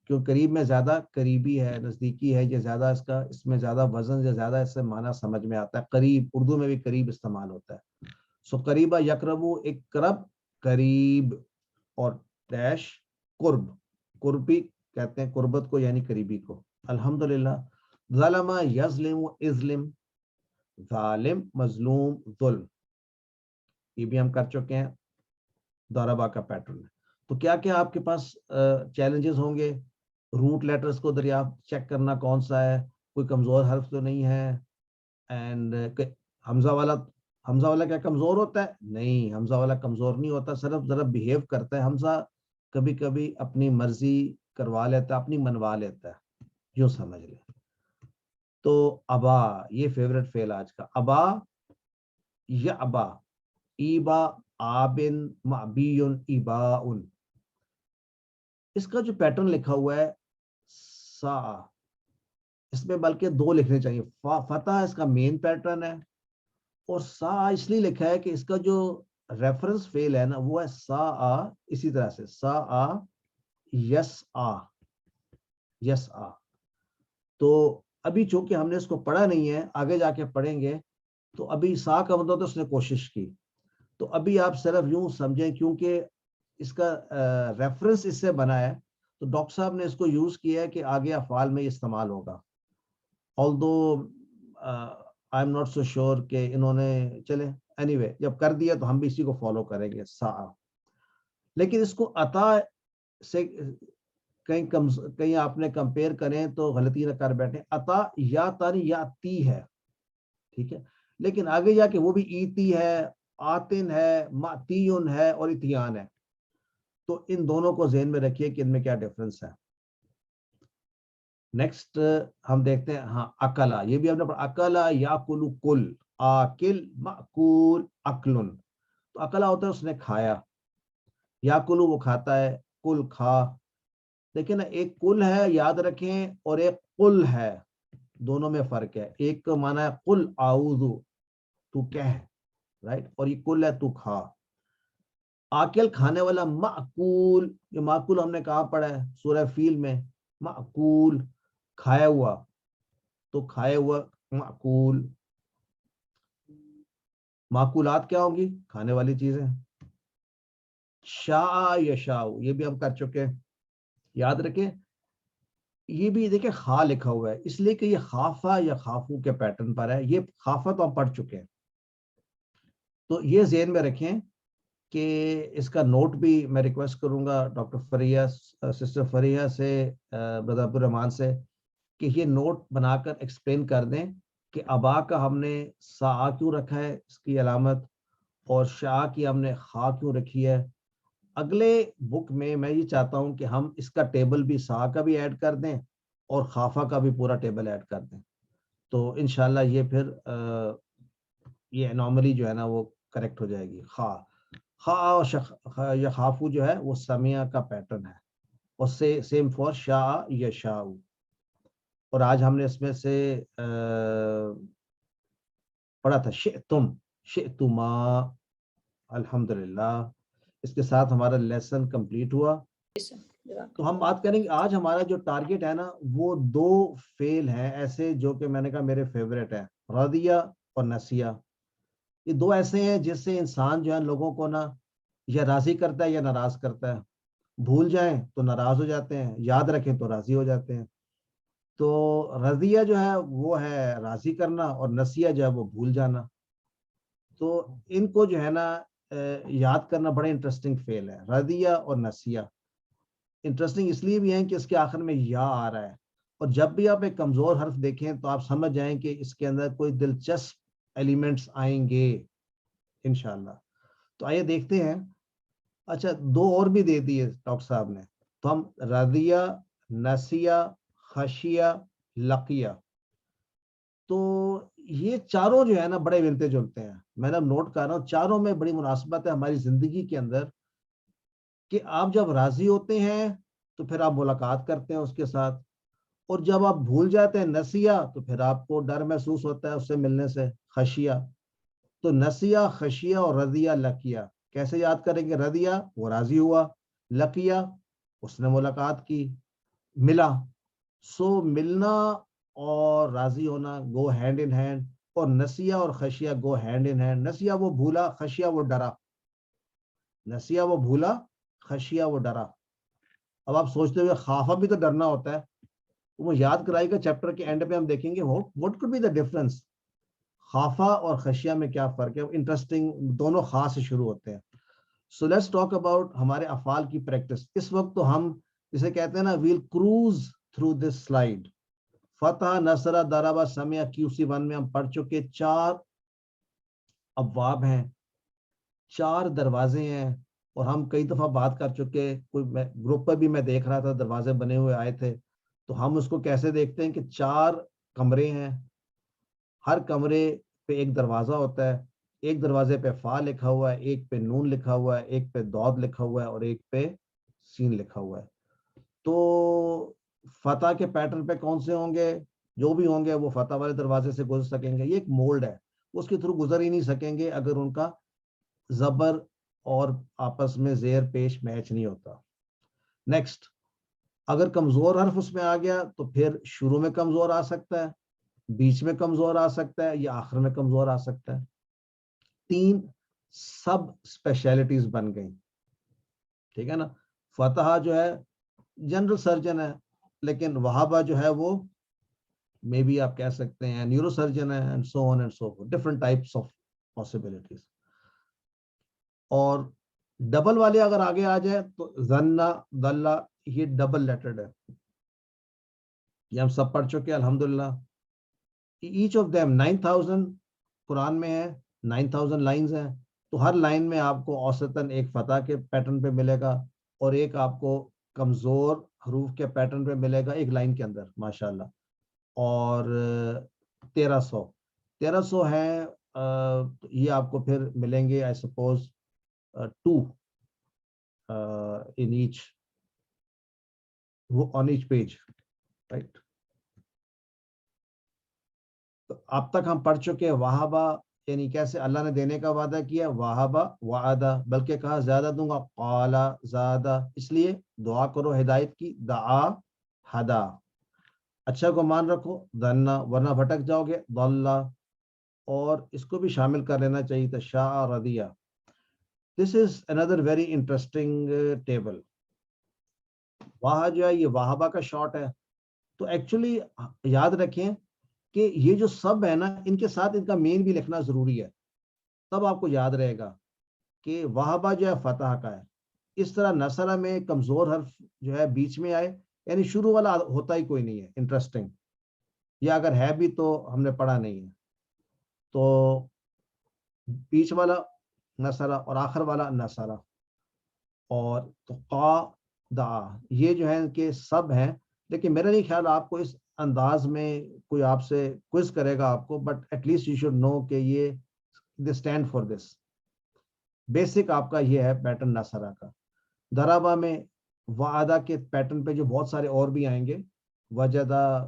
کیوں قریب میں زیادہ قریبی ہے، نزدیکی ہے، یہ زیادہ اس میں زیادہ وزن یا زیادہ اس سے معنی سمجھ میں آتا ہے، قریب، اردو میں بھی قریب استعمال ہوتا ہے۔ سو قریبا یقربو اقرب، قریب، اور ڈیش قرب، قربی کہتے ہیں قربت کو یعنی قریبی کو۔ الحمدللہ۔ ظلم یظلم اظلم، ظالم مظلوم ظلم، یہ بھی ہم کر چکے ہیں، ضربہ کا پیٹرن ہے۔ تو کیا کیا آپ کے پاس چیلنجز ہوں گے، روٹ لیٹرز کو دریافت چیک کرنا کون سا ہے، کوئی کمزور حرف تو نہیں ہے، اینڈ حمزہ والا کیا کمزور ہوتا ہے؟ نہیں، حمزہ والا کمزور نہیں ہوتا، صرف ذرا بیہیو کرتا ہے حمزہ، کبھی کبھی اپنی مرضی کروا لیتا ہے، اپنی منوا لیتا ہے، یوں سمجھ لیں۔ تو ابا، یہ فیوریٹ فعل آج کا، ابا یا ابا، ایبا آبن معبیون ایباؤن، اس کا جو پیٹرن لکھا ہوا ہے سا، اس میں بلکہ دو لکھنے چاہیے، فتح اس کا مین پیٹرن ہے، اور سا اس لیے لکھا ہے کہ اس کا جو ریفرنس فعل ہے نا وہ ہے سا آ، اسی طرح سے سا آ یس آ، یس آ۔ تو ابھی چونکہ ہم نے اس کو پڑھا نہیں ہے، آگے جا کے پڑھیں گے، تو ابھی سا کا مطلب تو اس نے کوشش کی، تو ابھی آپ صرف یوں سمجھیں کیونکہ اس کا ریفرنس اس سے بنا ہے، تو ڈاکٹر صاحب نے اس کو یوز کیا ہے کہ آگے افعال میں استعمال ہوگا، although I am not so sure کہ انہوں نے، چلیں anyway جب کر دیا تو ہم بھی اسی کو فالو کریں گے، سا۔ لیکن اس کو عطا سے کہیں آپ نے کمپیئر کریں تو غلطی نہ کر بیٹھیں، عطا یا تن یا تی ہے، ٹھیک ہے، لیکن آگے جا کے وہ بھی ایتی ہے، آتن ہے، ماتیون ہے، اور اتیان ہے، تو ان دونوں کو ذہن میں رکھیے کہ ان میں کیا ڈفرنس ہے۔ نیکسٹ ہم دیکھتے ہیں، ہاں اکلا، یہ بھی ہم نے پڑھا، اکلا یا کلو کل، آکل مأکول اکلن، تو اکلا ہوتا ہے اس نے کھایا، یا کلو وہ کھاتا ہے، کل کھا، لیکن ایک کل ہے یاد رکھیں اور ایک قل ہے، دونوں میں فرق ہے، ایک کا معنی ہے قل اعوذ، تو کہہ، رائٹ، اور یہ کل ہے تو کھا۔ آکل کھانے والا، مأکول، یہ مأکول ہم نے کہاں پڑھا ہے، سورہ فیل میں، مأکول کھایا ہوا، تو کھائے ہوا مأکول۔ مأکولات کیا ہوں گی؟ کھانے والی چیزیں۔ شاء یشاء، یہ بھی ہم کر چکے ہیں، یاد رکھیں، یہ بھی دیکھیں خا لکھا ہوا ہے اس لیے کہ یہ خافہ یا خافو کے پیٹرن پر ہے، یہ خافہ تو ہم پڑھ چکے ہیں، تو یہ ذہن میں رکھیں کہ اس کا نوٹ بھی میں ریکویسٹ کروں گا ڈاکٹر فریہ، سسٹر فریہ سے، برادر عبد الرحمان سے، کہ یہ نوٹ بنا کر ایکسپلین کر دیں کہ ابا کا ہم نے سا کیوں رکھا ہے اس کی علامت، اور شاء کی ہم نے خا کیوں رکھی ہے۔ اگلے بک میں یہ چاہتا ہوں کہ ہم اس کا ٹیبل بھی سا کا بھی ایڈ کر دیں اور خافہ کا بھی پورا ٹیبل ایڈ کر دیں، تو انشاءاللہ یہ پھر یہ انوملی جو ہے نا وہ کریکٹ ہو جائے گی۔ خا اور یا خافو جو ہے وہ سمیہ کا پیٹرن ہے، اور سیم فور شاء یشاء۔ اور آج ہم نے اس میں سے پڑھا تھا شئتما. الحمدللہ اس کے ساتھ ہمارا لیسن کمپلیٹ ہوا. تو ہم بات کریں گے آج ہمارا جو ٹارگٹ ہے نا وہ 2 فعل ہیں ایسے جو کہ میں نے کہا میرے فیوریٹ ہیں, رضیہ اور نسیہ. یہ 2 ایسے ہیں جس سے انسان جو ہے لوگوں کو نا یا راضی کرتا ہے یا ناراض کرتا ہے. بھول جائیں تو ناراض ہو جاتے ہیں, یاد رکھیں تو راضی ہو جاتے ہیں. تو رضیہ جو ہے وہ ہے راضی کرنا, اور نسیہ جو ہے وہ بھول جانا. تو ان کو جو ہے نا یاد کرنا بڑا انٹرسٹنگ فعل ہے, رضیہ اور نسیہ. انٹرسٹنگ اس لیے بھی ہیں کہ اس کے آخر میں یا آ رہا ہے, اور جب بھی آپ ایک کمزور حرف دیکھیں تو آپ سمجھ جائیں کہ اس کے اندر کوئی دلچسپ ایلیمنٹس آئیں گے انشاءاللہ. تو آئیے دیکھتے ہیں. اچھا 2 اور بھی دے دیے ڈاکٹر صاحب نے, تو ہم رضیہ, نسیہ, خشیہ, لقیہ, تو یہ چاروں جو ہے نا بڑے ملتے جلتے ہیں. میں نے نوٹ کر رہا ہوں چاروں میں بڑی مناسبت ہے ہماری زندگی کے اندر, کہ آپ جب راضی ہوتے ہیں تو پھر آپ ملاقات کرتے ہیں اس کے ساتھ, اور جب آپ بھول جاتے ہیں نسیہ تو پھر آپ کو ڈر محسوس ہوتا ہے اس سے ملنے سے, خشیہ. تو نسیہ, خشیہ اور رضیہ, لقیہ کیسے یاد کریں گے؟ رضیہ وہ راضی ہوا, لقیہ اس نے ملاقات کی, ملا. سو ملنا اور راضی ہونا گو ہینڈ ان ہینڈ, اور نسیہ اور خشیہ گو ہینڈ ان ہینڈ. نسیہ وہ بھولا, خشیہ وہ ڈرا. نسیہ وہ بھولا, خشیہ وہ ڈرا. اب آپ سوچتے ہوئے خافہ بھی تو ڈرنا ہوتا ہے, وہ یاد کرائی گا چیپٹر کے اینڈ پہ ہم دیکھیں گے what could be the difference, خافہ اور خشیہ میں کیا فرق ہے. انٹرسٹنگ, دونوں خاص سے شروع ہوتے ہیں. سو لیٹس ٹاک اباؤٹ ہمارے افعال کی پریکٹس. اس وقت تو ہم جسے کہتے ہیں نا we'll cruise through this slide. فتح, نصرہ, ضربہ, سمع, QC1 میں ہم پڑھ چکے 4 ابواب ہیں, 4 دروازے ہیں, اور ہم کئی دفعہ بات کر چکے. کوئی گروپ پر بھی میں دیکھ رہا تھا دروازے بنے ہوئے آئے تھے, تو ہم اس کو کیسے دیکھتے ہیں کہ 4 کمرے ہیں, ہر کمرے پہ ایک دروازہ ہوتا ہے. ایک دروازے پہ فا لکھا ہوا ہے, ایک پہ نون لکھا ہوا ہے, ایک پہ دود لکھا ہوا ہے, اور ایک پہ سین لکھا ہوا ہے. تو فتح کے پیٹرن پہ کون سے ہوں گے؟ جو بھی ہوں گے وہ فتح والے دروازے سے گزر سکیں گے. یہ ایک مولڈ ہے, اس کے تھرو گزر ہی نہیں سکیں گے اگر ان کا زبر اور آپس میں زیر پیش میچ نہیں ہوتا. نیکسٹ, اگر کمزور حرف اس میں آ گیا تو پھر شروع میں کمزور آ سکتا ہے, بیچ میں کمزور آ سکتا ہے, یا آخر میں کمزور آ سکتا ہے. 3 سب اسپیشلٹیز بن گئی, ٹھیک ہے نا. فتح جو ہے جنرل سرجن ہے, لیکن وہابہ جو ہے وہ مے بی آپ کہہ سکتے ہیں نیورو سرجن ہے, and so on and so forth, different types of possibilities. اور ڈبل والے اگر آگے آ جائے تو ظنہ, ضلہ, یہ ڈبل لیٹرڈ ہے. یہ ہم سب پڑھ چکے الحمدللہ. ایچ آف دیم 9000 قرآن میں ہے, 9000 لائنز ہیں. تو ہر لائن میں آپ کو اوسطاً ایک فتح کے پیٹرن پہ ملے گا, اور ایک آپ کو کمزور حروف کے پیٹرن پہ ملے گا ایک لائن کے اندر, ماشاءاللہ. اور 1300 ہیں, یہ آپ کو پھر ملیں گے I suppose 2 in each on each page, right. تو اب تک ہم پڑھ چکے وہابہ, یعنی کیسے اللہ نے دینے کا وعدہ کیا, وہابہ وعدہ, بلکہ کہا زیادہ دوں گا, قالا زیادہ, اس لیے دعا کرو ہدایت کی, دعا ہدا. اچھا کو مان رکھو, دھنا, ورنہ بھٹک جاؤ گے, ضلہ. اور اس کو بھی شامل کر لینا چاہیے تھا, شاء, رضیہ. دس از اندر ویری انٹرسٹنگ ٹیبل. وہاں جو ہے یہ وہابہ کا شارٹ ہے. تو ایکچولی یاد رکھیں کہ یہ جو سب ہے نا ان کے ساتھ ان کا مین بھی لکھنا ضروری ہے, تب آپ کو یاد رہے گا کہ وہابہ جو ہے فتح کا ہے. اس طرح نصرہ میں کمزور حرف جو ہے بیچ میں آئے, یعنی شروع والا ہوتا ہی کوئی نہیں ہے. انٹرسٹنگ, یا اگر ہے بھی تو ہم نے پڑھا نہیں ہے. تو بیچ والا نصرہ اور آخر والا نصرہ, اور تو قا, دعا, یہ جو ہے کہ سب ہیں. لیکن میرا نہیں خیال آپ کو اس انداز میں کوئی آپ سے کوئز کرے گا آپ کو, but at least you should know کہ یہ they stand for this. Basic آپ کا یہ ہے پیٹرن نصرہ کا. ضربہ میں وعدہ کے پیٹرن پہ جو بہت سارے اور بھی آئیں گے, وجدہ,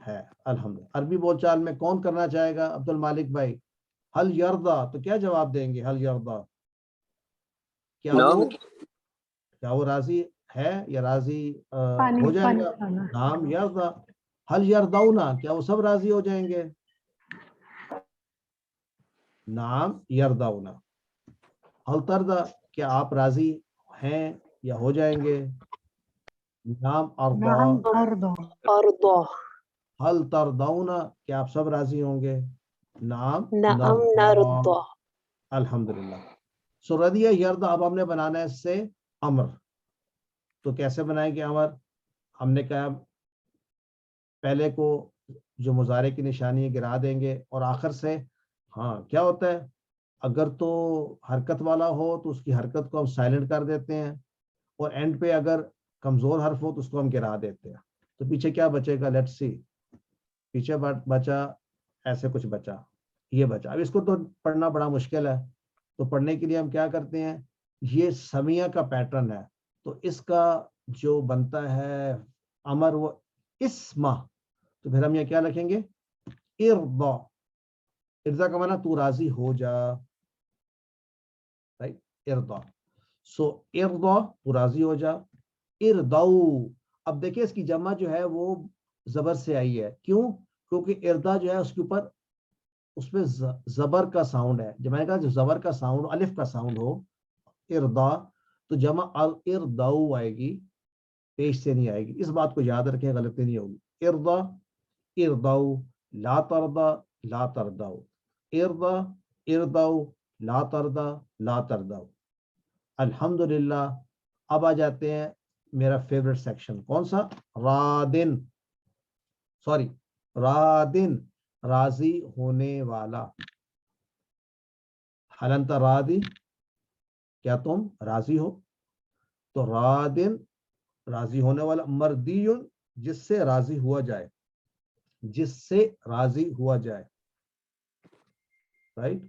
ہے. الحمدللہ. عربی بول چال میں کون کرنا چاہے گا؟ عبد المالک بھائی. حل یردا، تو کیا جواب دیں گے؟ حل یردا، کیا وہ راضی ہے یا راضی ہو جائے گا؟ نام یردا. حل یردونا، کیا وہ سب راضی ہو جائیں گے؟ نام یردونا. حل تردا، کیا آپ راضی ہیں یا ہو جائیں گے؟ نام اردا. حل تردونا، کیا آپ سب راضی ہوں گے؟ نام نردا. الحمدللہ. سو ردیہ یردا. اب ہم نے بنانا ہے اس سے امر. تو کیسے بنائیں گے امر؟ ہم نے کہا پہلے کو جو مضارع کی نشانی ہے گرا دیں گے، اور آخر سے ہاں کیا ہوتا ہے، اگر تو حرکت والا ہو تو اس کی حرکت کو ہم سائلنٹ کر دیتے ہیں، اور اینڈ پہ اگر کمزور حرف ہو تو اس کو ہم گرا دیتے ہیں. تو پیچھے کیا بچے گا؟ Let's see. پیچھے بچا ایسے کچھ بچا، یہ بچا. اب اس کو تو پڑھنا بڑا مشکل ہے، تو پڑھنے کے لیے ہم کیا کرتے ہیں، یہ سمیہ کا پیٹرن ہے. تو اس کا جو بنتا ہے امر وہ اسما. تو پھر ہم یہ کیا لکھیں گے؟ ارضا. ارضا کا معنی تو راضی ہو جا. رائٹ، ارضا. سو ارضا، تو راضی ہو جا. اردو. اب دیکھیں اس کی جمع جو ہے وہ زبر سے آئی ہے. کیوں؟ کیونکہ اردا جو ہے اس کے اوپر اس میں زبر کا ساؤنڈ ہے. جب میں نے کہا جو زبر کا ساؤنڈ الف کا ساؤنڈ ہو اردا، تو جمع اردو آئے گی، پیش سے نہیں آئے گی. اس بات کو یاد رکھیں، غلطی نہیں ہوگی. اردا اردو، لا تردا لا تردو. اردا اردو، لا تردا لا تردو. الحمدللہ. اب آ جاتے ہیں میرا فیوریٹ سیکشن. کون سا؟ رادن. سوری، رادن، راضی ہونے والا. حل انت راضی، کیا تم راضی ہو؟ تو رادن، راضی ہونے والا. مردیون، جس سے راضی ہوا جائے، جس سے راضی ہوا جائے. رائٹ.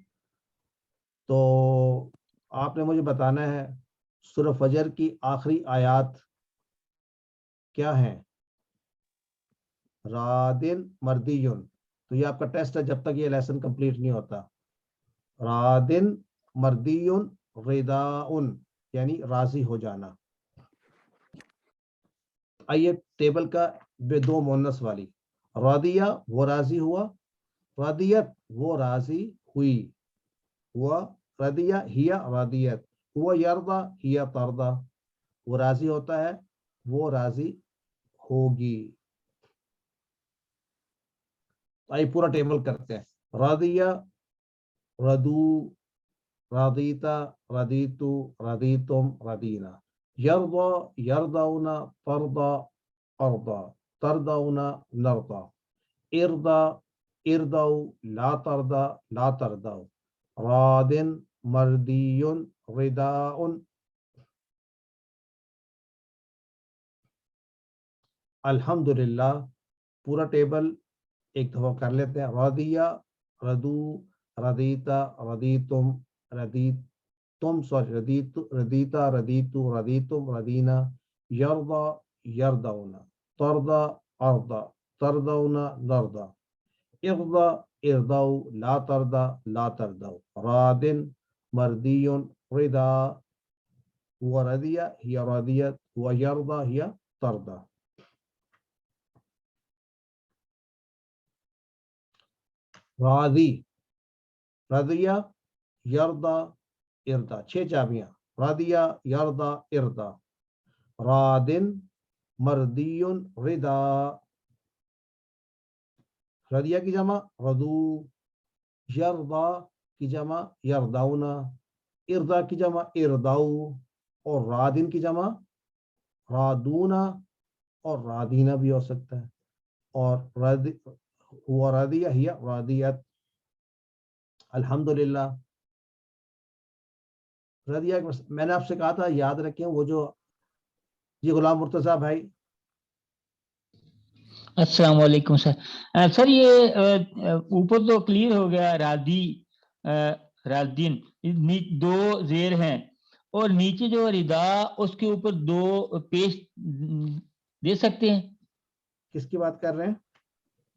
تو آپ نے مجھے بتانا ہے سورہ فجر کی آخری آیات کیا ہیں؟ رادن مردیون. تو یہ آپ کا ٹیسٹ ہے جب تک یہ لیسن کمپلیٹ نہیں ہوتا. رادن مردیون رداؤن، یعنی راضی ہو جانا. آئیے ٹیبل کا بے دو مونس والی. راضیہ، وہ راضی ہوا. رضیت، وہ راضی ہوئی. ہوا رضیہ ہیا رضیت. ہوا یرضا ہیا ترضا. وہ راضی ہوتا ہے، وہ راضی ہوگی. آئیے پورا ٹیبل کرتے ہیں. رضیہ، ردو، رضیتا، رضیتو، رضیتم، رضینا. یرضا، یرضون، ترضا، ارضا، ترضون، نرضا. ارضا، ارضو، لا ترضا لا ترضو. رادن مردیون رداء. الحمدللہ. پورا ٹیبل ایک دفعہ کر لیتے ہیں. رضیہ، ردو، رضیتا، رضیتم، رضیتم، سوری رضیتا، رضیتو، رضیتم، رضینا. یرضا، یرضون، ترضا، ارضا، ترضون، نرضا. ارضا، ارضو، لا ترضا لا ترضو. رادن مردیون رضا. هو رضی هي رضیت. هو یرضا هي ترضا. راضی، رضیہ، یرضا، ارضا. 6 چابیاں. رضیہ، یرضا، ارضا. رادن مردیون رضا. رضیہ کی جمع رضو. یرضا کی جمع یرضون. ارضا کی جمع ارضو. اور رادن کی جمع رادونا، اور رادینا بھی ہو سکتا ہے. اور ہوا رضیہ ہی رضیت. الحمدللہ. رضیہ میں نے آپ سے کہا تھا یاد رکھیں وہ جو یہ غلام مرتضیٰ بھائی. السلام علیکم سر. سر یہ اوپر تو کلیئر ہو گیا رادی رادین، 2 زیر ہیں، اور نیچے جو ردا اس کے اوپر 2 پیش دے سکتے ہیں. کس کی بات کر رہے ہیں؟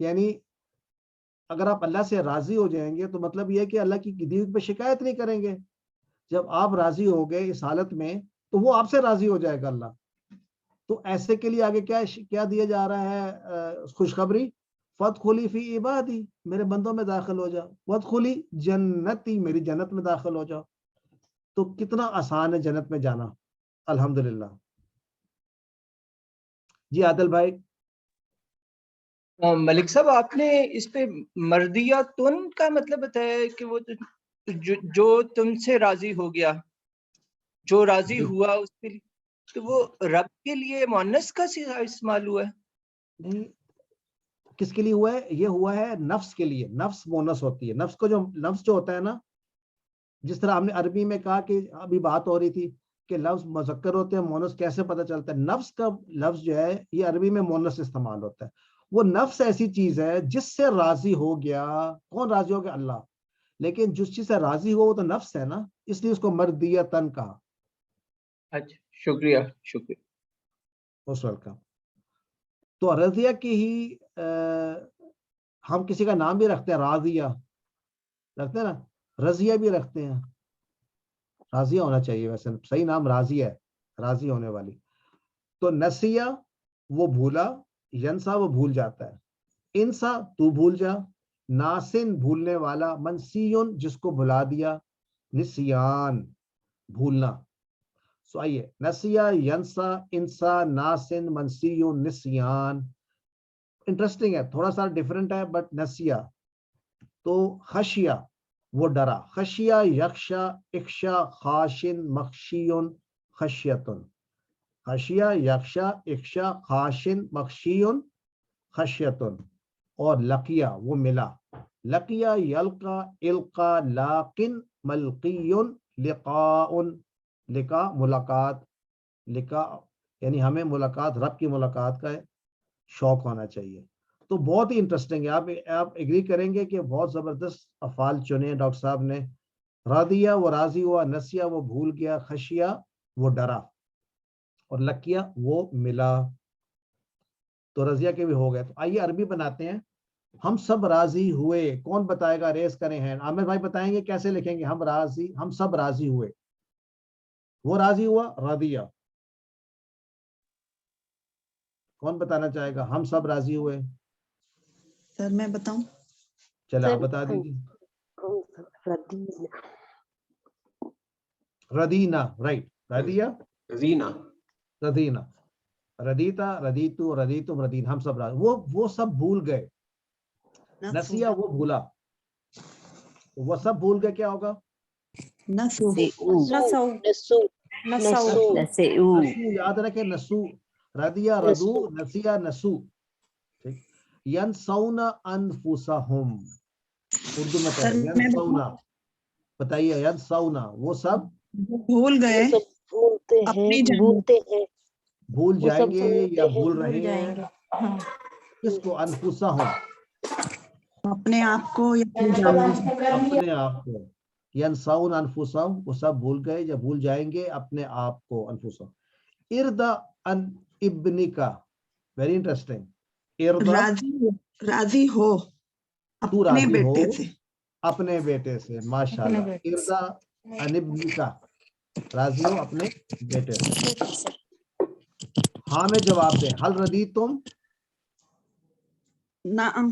یعنی اگر آپ اللہ سے راضی ہو جائیں گے تو مطلب یہ ہے کہ اللہ کی دی پہ شکایت نہیں کریں گے. جب آپ راضی ہو گئے اس حالت میں تو وہ آپ سے راضی ہو جائے گا اللہ. تو ایسے کے لیے آگے کیا دیا جا رہا ہے خوشخبری؟ فَادْخُلِي فِي عِبَادِي، میرے بندوں میں داخل ہو جاؤ. وَادْخُلِي جَنَّتِي، میری جنت میں داخل ہو جاؤ. تو کتنا آسان ہے جنت میں جانا، الحمدللہ. جی عادل بھائی. ملک صاحب آپ نے اس پہ مرضیتن کا مطلب بتایا ہے کہ وہ جو تم سے راضی ہو گیا، جو راضی ہوا اس کے لیے، تو وہ رب کے لیے مؤنث کا صیغہ استعمال ہوا ہے؟ نہیں، کس کے لیے ہوا ہے؟ یہ ہوا ہے نفس کے لیے. نفس مؤنث ہوتی ہے. نفس کو نفس جو ہوتا ہے نا، جس طرح ہم نے عربی میں کہا کہ ابھی بات ہو رہی تھی کہ لفظ مذکر ہوتے ہیں مؤنث کیسے پتہ چلتا ہے. نفس کا لفظ جو ہے یہ عربی میں مؤنث استعمال ہوتا ہے. وہ نفس ایسی چیز ہے جس سے راضی ہو گیا. کون راضی ہو گیا؟ اللہ. لیکن جس چیز سے راضی ہو وہ تو نفس ہے نا، اس لیے اس کو مردیتن کہا. اچھا، شکریہ شکریہ. Most welcome. تو رضیہ کی ہی ہم کسی کا نام بھی رکھتے ہیں، راضیہ رکھتے ہیں نا، رضیہ بھی رکھتے ہیں. راضیہ ہونا چاہیے، ویسے صحیح نام راضیہ ہے، راضی ہونے والی. تو نسیہ وہ بھولا، ینسا وہ بھول جاتا ہے، انسا تو بھول جا، ناسن بھولنے والا، منسیون جس کو بھلا دیا، نسیان بھولنا. سو آئیے، نسیہ، ینسا، انسا، ناسن، منسیون، نسیان. انٹرسٹنگ ہے، تھوڑا سا ڈیفرنٹ ہے بٹ نسیہ. تو خشیہ وہ ڈرا، خشیہ، یخشا، اخشا، خاشن، مخشیون، خشیتن. خشیہ، یخشا، اخشا، خاشن، مخشیون، خشیتن. اور لقیہ وہ ملا، لقیہ، یلقا، القا، لاقن، ملقیون، لقاء. لقا ملاقات، لقا یعنی ہمیں ملاقات، رب کی ملاقات کا شوق ہونا چاہیے. تو بہت ہی انٹرسٹنگ ہے. آپ ایگری کریں گے کہ بہت زبردست افعال چنے ڈاکٹر صاحب نے. راضیہ وہ راضی ہوا، نسیہ وہ بھول گیا، خشیہ وہ ڈرا، اور لقیہ وہ ملا. تو رضیہ کے بھی ہو گئے. تو آئیے عربی بناتے ہیں. ہم سب راضی ہوئے. کون بتائے گا؟ ریز کریں ہیں. عامر بھائی بتائیں گے کیسے لکھیں گے؟ ہم سب راضی ہوئے. وہ راضی ہوا، راضیہ. کون بتانا چاہے گا؟ ہم سب راضی ہوئے. سر میں بتاؤں؟ چلے آپ بتا دیجیے. ردینا، رائٹ. ردیہ، رضینا، ردینا، ردیتا، ردیتو، ردیتم، ردین. ہم سب راضی. وہ سب بھول گئے. نسیہ وہ بھولا. وہ سب بھول گئے کیا ہوگا؟ نسو. نسو یاد رکھے، نسو. ردیہ ردو، نسیہ نسو. ینسون انفسہم. اردو میں کہتے ہیں ینسونا. بتائیے، ینسونا وہ سب بھول گئے اپنی جان. بھول جائیں گے یا بھول رہے ہیں. کس کو؟ انفسہم، اپنے آپ کو یا اپنی جان. اپنے آپ کو. ینسون انفسہم وہ سب بھول گئے یا بھول جائیں گے اپنے آپ کو. انفسہم. اردا ان ابنکا، ویری انٹرسٹنگ. اردا راضی ہو تو اپنے راضی ہو بیٹے سے. اپنے بیٹے سے. ماشاءاللہ. اردا ان ابنکا، راضی ہو اپنے بیٹے سے. ہاں میں جواب دیں. حل ردیتم، نعم.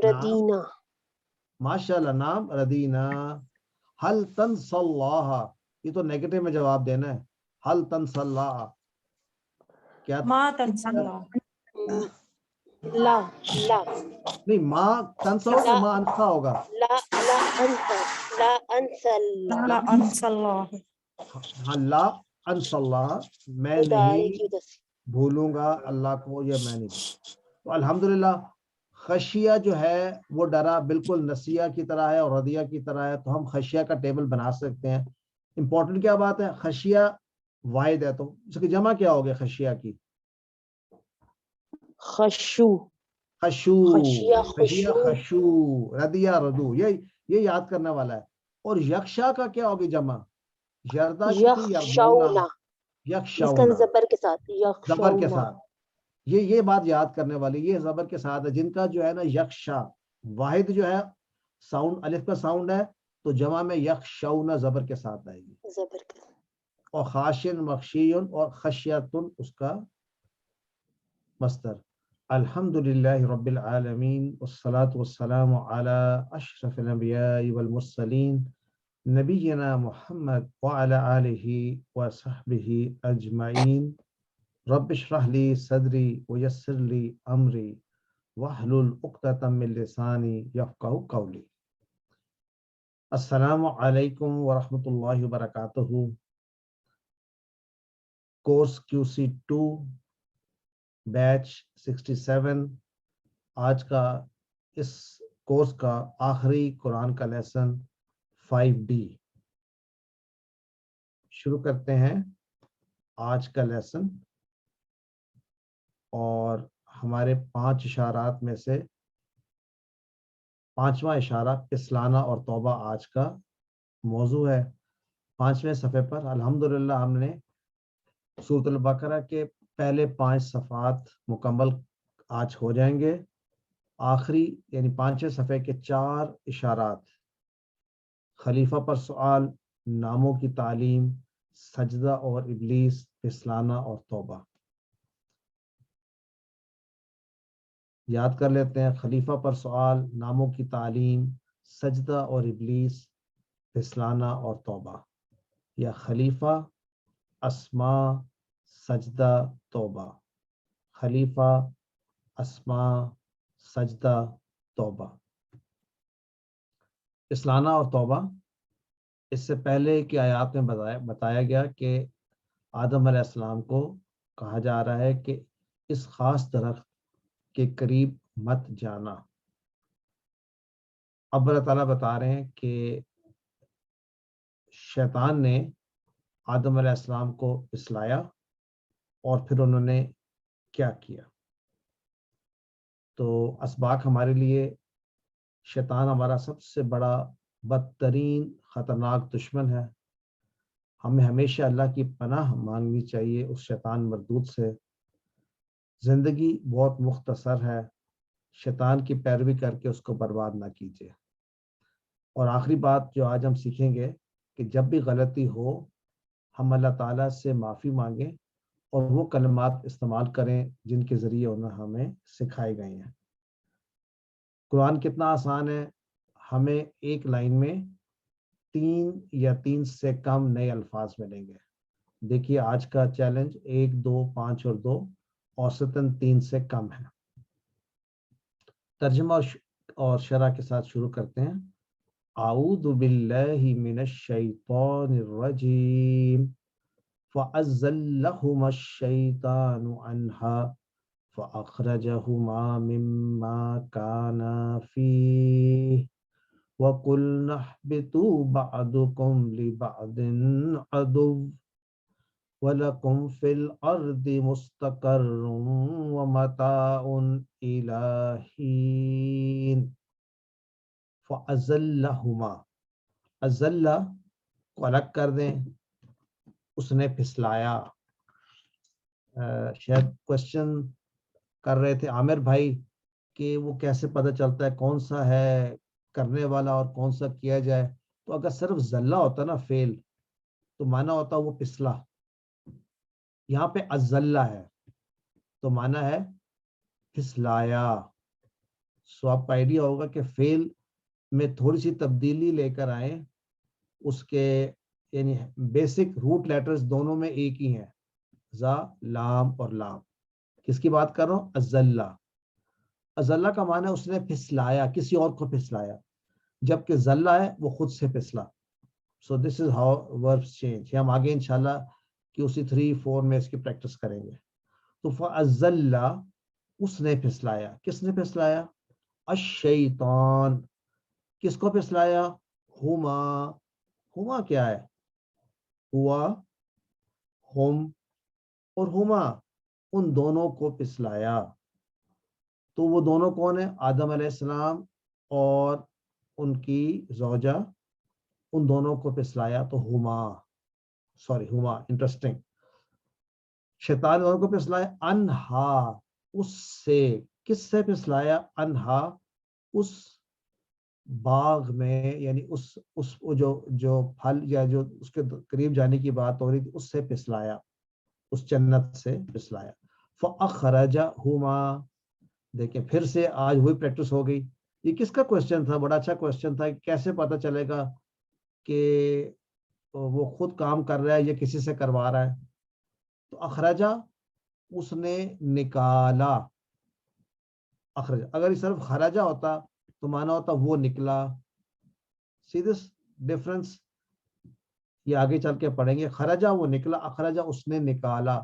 ردینا. ماشاءاللہ. نام ردینا. حل تنسى اللہ، یہ تو نیگیٹو میں جواب دینا ہے. حل تنسى اللہ، کیا؟ ما تنسى الله. لا لا نہیں، ماں تنسا ہوگا، ماں انسا ہوگا. لا انسى، لا انسى اللہ. لا انسى الله. ہاں، لا انسا اللہ، میں نہیں بھولوں گا اللہ کو، یا میں نہیں. تو الحمدللہ خشیہ جو ہے وہ ڈرا، بالکل نسیہ کی طرح ہے اور ردیہ کی طرح ہے. تو ہم خشیہ کا ٹیبل بنا سکتے ہیں. امپورٹنٹ کیا بات ہے؟ خشیہ واحد ہے، تو اس کی جمع کیا ہوگی خشیہ کی؟ خشو. خشو. خشیہ، خشیہ خشو. خشو. ردیہ ردو. یہ یاد کرنے والا ہے. اور یکشا کا کیا ہوگی جمع؟ یردا کی تھی، یردونا. یخشونا، اس کا یکشونا، زبر کے ساتھ. زبر کے یخشونا. ساتھ. یہ بات یاد کرنے والی، یہ زبر کے ساتھ ہے. جن کا جو ہے نا یکشا واحد جو ہے ساؤنڈ الف کا ساؤنڈ ہے تو جمع میں یکشونا زبر کے ساتھ آئے گی. زبر کا اور خاشن مخشیون اور خشیتن اس کا مصدر. الحمدللہ رب العالمین والصلاة والسلام علی اشرف الانبیاء والمرسلین نبینا محمد وعلی آلہ وصحبہ اجمعین. رب اشرح لی صدری ویسر لی امری واحلل عقدۃ من لسانی یفقہوا قولی. السلام علیکم ورحمۃ اللہ وبرکاتہ. کورس QC2 بیچ 67. آج کا اس کورس کا آخری قرآن کا لیسن 5D. شروع کرتے ہیں آج کا لیسن. اور ہمارے 5 اشارات میں سے 5واں اشارہ پسلانا اور توبہ آج کا موضوع ہے. 5ویں صفحے پر الحمدللہ ہم نے سورۃ البقرہ کے پہلے 5 صفحات مکمل آج ہو جائیں گے. آخری یعنی 5ویں صفحے کے 4 اشارات، خلیفہ پر سوال، ناموں کی تعلیم، سجدہ اور ابلیس، پسلانا اور توبہ. یاد کر لیتے ہیں. خلیفہ پر سوال، ناموں کی تعلیم، سجدہ اور ابلیس، پسلانا اور توبہ. یا خلیفہ، اسماء، سجدہ، توبہ. خلیفہ، اسماء، سجدہ، توبہ. پسلانا اور توبہ اس سے پہلے کی آیات میں بتایا گیا کہ آدم علیہ السلام کو کہا جا رہا ہے کہ اس خاص درخت کے قریب مت جانا. اب اللہ تعالیٰ بتا رہے ہیں کہ شیطان نے آدم علیہ السلام کو پسلایا اور پھر انہوں نے کیا کیا. تو اسباق ہمارے لیے شیطان ہمارا سب سے بڑا بدترین خطرناک دشمن ہے. ہمیں ہمیشہ اللہ کی پناہ مانگنی چاہیے اس شیطان مردود سے. زندگی بہت مختصر ہے، شیطان کی پیروی کر کے اس کو برباد نہ کیجیے. اور آخری بات جو آج ہم سیکھیں گے کہ جب بھی غلطی ہو ہم اللہ تعالیٰ سے معافی مانگیں اور وہ کلمات استعمال کریں جن کے ذریعے انہیں ہمیں سکھائے گئے ہیں. قرآن کتنا آسان ہے. ہمیں ایک لائن میں 3 یا 3 سے کم نئے الفاظ ملیں گے. دیکھیے آج کا چیلنج 1 2 5 اور 2 اوسطاً 3 سے کم ہے. ترجمہ اور شرح کے ساتھ شروع کرتے ہیں. اعوذ باللہ من الشیطان الرجیم فأزلہما الشیطان عنہا فأخرجہما مما کانا فیہ وَقُلْنَا اهْبِطُوا بَعْضُكُمْ لِبَعْضٍ عَدُوٌّ وَلَكُمْ فِي الْأَرْضِ مُسْتَقَرٌّ وَمَتَاعٌ إِلَىٰ حِينٍ. فَأَزَلَّهُمَا، ازلہ کو الگ کر دیں، اس نے پھسلایا. شاید کوشچن کر رہے تھے عامر بھائی کہ وہ کیسے پتہ چلتا ہے کون سا ہے کرنے والا اور کون سا کیا جائے. تو اگر صرف زلہ ہوتا نا فعل تو معنی ہوتا وہ پسلا. یہاں پہ ازلہ ہے تو معنی ہے پھسلایا. سو آپ کا آئیڈیا ہوگا کہ فعل میں تھوڑی سی تبدیلی لے کر آئیں. اس کے یعنی بیسک روٹ لیٹرز دونوں میں ایک ہی ہیں، زا، لام اور لام. کس کی بات کر رہا ہوں؟ ازلہ. ازلہ کا معنی ہے اس نے پھسلایا، کسی اور کو پھسلایا، جبکہ زلہ ہے وہ خود سے پھسلا. سو دس از ہاؤ وربس چینج. ہم آگے انشاءاللہ کہ اسی 3 4 میں اس کی پریکٹس کریں گے. تو فَأَزَّلَّ اس نے پھسلایا. کس نے پھسلایا؟ الشیطان. کس کو پھسلایا؟ ہما. ہما کیا ہے؟ ہوا، ہم اور ہما، ان دونوں کو پھسلایا. تو وہ دونوں کون ہیں؟ آدم علیہ السلام اور ان کی زوجہ، ان دونوں کو پھسلایا. تو ہما انٹرسٹنگ. شیطان دونوں کو پھسلایا. انہا اس سے کس سے پھسلایا انہا اس باغ میں یعنی اس جو پھل یا جو اس کے قریب جانے کی بات ہو رہی تھی اس سے پھسلایا اس جنت سے پھسلایا فاخرجہما دیکھیں پھر سے آج وہی پریکٹس ہو گئی یہ کس کا کوسچن تھا بڑا اچھا کوسچن تھا کیسے پتا چلے گا کہ وہ خود کام کر رہا ہے یا کسی سے کروا رہا ہے تو اخرجہ اس نے نکالا اخرجہ اگر یہ صرف خرجہ ہوتا تو مانا ہوتا وہ نکلا سی دس ڈفرنس یہ آگے چل کے پڑھیں گے خرجہ وہ نکلا اخرجہ اس نے نکالا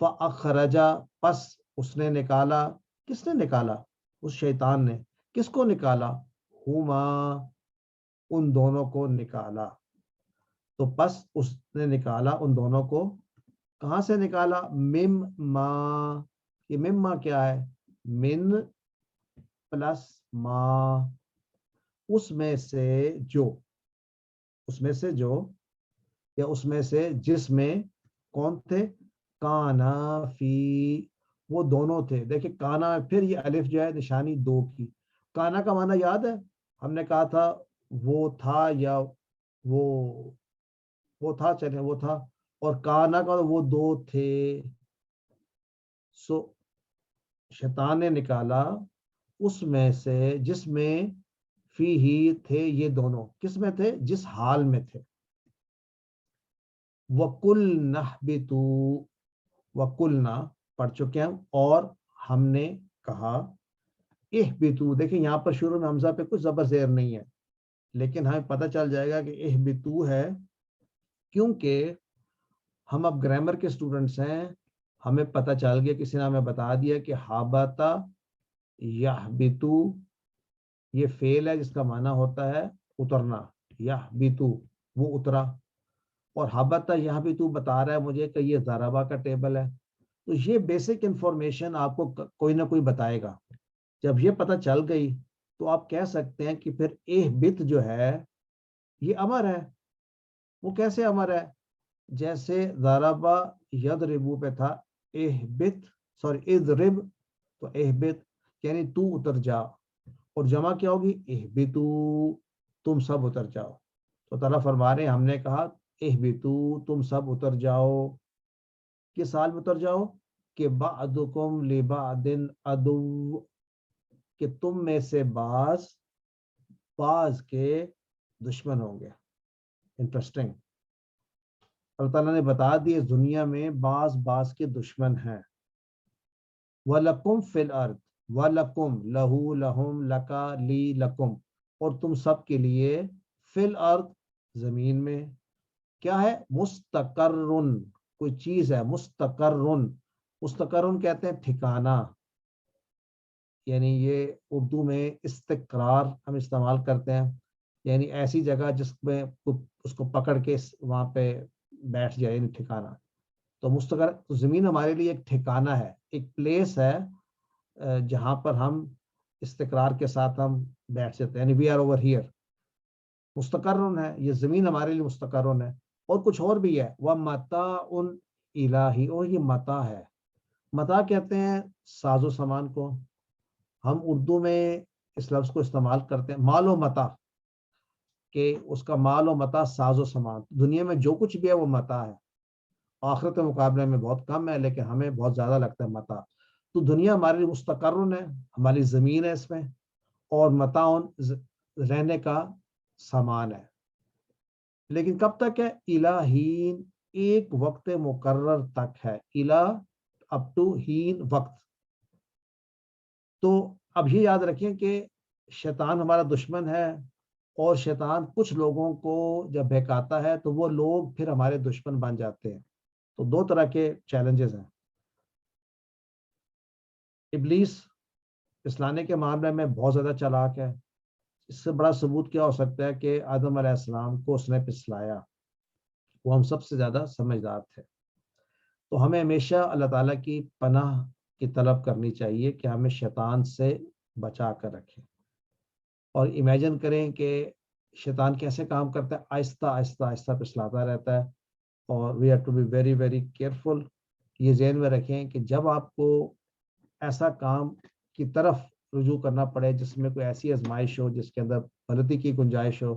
فاخرجہ پس اس نے نکالا کس نے نکالا اس شیطان نے کس کو نکالا ہما ان دونوں کو نکالا تو پس اس نے نکالا ان دونوں کو کہاں سے نکالا مما یہ مما کیا ہے من پلس ما اس میں سے جو یا اس میں سے جس میں کون تھے کانا فی وہ دونوں تھے دیکھیں کانا پھر یہ الف جو ہے نشانی دو کی کانا کا معنی یاد ہے ہم نے کہا تھا وہ تھا یا وہ تھا چلے وہ تھا اور کانا کا وہ دو تھے سو شیطان نے نکالا اس میں سے جس میں فی ہی تھے یہ دونوں کس میں تھے جس حال میں تھے وَقُلْنَا اهْبِطُوا وَقُلْنَا پڑھ چکے ہیں اور ہم نے کہا اہبطوا دیکھیں یہاں پر شروع میں حمزہ پہ کچھ زبر زیر نہیں ہے لیکن ہمیں پتہ چل جائے گا کہ اہبطوا ہے کیونکہ ہم اب گرامر کے سٹوڈنٹس ہیں ہمیں پتہ چل گیا کسی نے ہمیں بتا دیا کہ حابطا یحبطو یہ فعل ہے جس کا معنی ہوتا ہے اترنا یحبطو وہ اترا اور حابطا یحبطو بتا رہا ہے مجھے کہ یہ ضربہ کا ٹیبل ہے تو یہ بیسک انفارمیشن آپ کو کوئی نہ کوئی بتائے گا جب یہ پتہ چل گئی تو آپ کہہ سکتے ہیں کہ پھر اہبط جو ہے یہ امر ہے وہ کیسے امر ہے جیسے ضربہ یضربو پہ تھا اہبط اضرب تو اہبط یعنی تو اتر جا اور جمع کیا ہوگی اہبطو تم سب اتر جاؤ تو تعالیٰ فرما رہے ہیں ہم نے کہا اہبطو تم سب اتر جاؤ کس حال میں اتر جاؤ کہ بعضکم لبعض عدو کہ تم میں سے بعض کے دشمن ہوں گے انٹرسٹنگ اللہ تعالیٰ نے بتا دی اس دنیا میں بعض کے دشمن ہیں وَلَكُمْ فِي الْأَرْضِ وَلَكُمْ لَهُ لَهُمْ لَكَ لِي لَكُمْ اور تم سب کے لیے فی الارض زمین میں کیا ہے مستقرن کوئی چیز ہے مستقرن کہتے ہیں ٹھکانہ یعنی یہ اردو میں استقرار ہم استعمال کرتے ہیں یعنی ایسی جگہ جس میں اس کو پکڑ کے وہاں پہ بیٹھ جائے یعنی ٹھکانہ تو مستقر تو زمین ہمارے لیے ایک ٹھکانہ ہے ایک پلیس ہے جہاں پر ہم استقرار کے ساتھ ہم بیٹھ سکتے ہیں یعنی وی آر اوور ہیئر مستقرن ہے یہ زمین ہمارے لیے مستقرن ہے اور کچھ اور بھی ہے وہ متاع الہی اور یہ متاع ہے متاع کہتے ہیں ساز و سامان کو ہم اردو میں اس لفظ کو استعمال کرتے ہیں مال و متاع کہ اس کا مال و متاع ساز و سامان دنیا میں جو کچھ بھی ہے وہ متاع ہے آخرت کے مقابلے میں بہت کم ہے لیکن ہمیں بہت زیادہ لگتا ہے متاع تو دنیا ہمارے لیے مستقرن ہے ہماری زمین ہے اس میں اور متاع رہنے کا سامان ہے لیکن کب تک ہے الہین ایک وقت مقرر تک ہے الہ اپ ٹو ہین وقت تو اب یہ یاد رکھیں کہ شیطان ہمارا دشمن ہے اور شیطان کچھ لوگوں کو جب بہکاتا ہے تو وہ لوگ پھر ہمارے دشمن بن جاتے ہیں تو دو طرح کے چیلنجز ہیں ابلیس پھسلانے کے معاملے میں بہت زیادہ چالاک ہے اس سے بڑا ثبوت کیا ہو سکتا ہے کہ آدم علیہ السلام کو اس نے پھسلایا وہ ہم سب سے زیادہ سمجھدار تھے تو ہمیں ہمیشہ اللہ تعالیٰ کی پناہ کی طلب کرنی چاہیے کہ ہمیں شیطان سے بچا کر رکھے اور امیجن کریں کہ شیطان کیسے کام کرتا ہے آہستہ آہستہ آہستہ پھسلاتا رہتا ہے اور we have to be very very careful یہ ذہن میں رکھیں کہ جب آپ کو ایسا کام کی طرف رجوع کرنا پڑے جس میں کوئی ایسی آزمائش ہو جس کے اندر غلطی کی گنجائش ہو،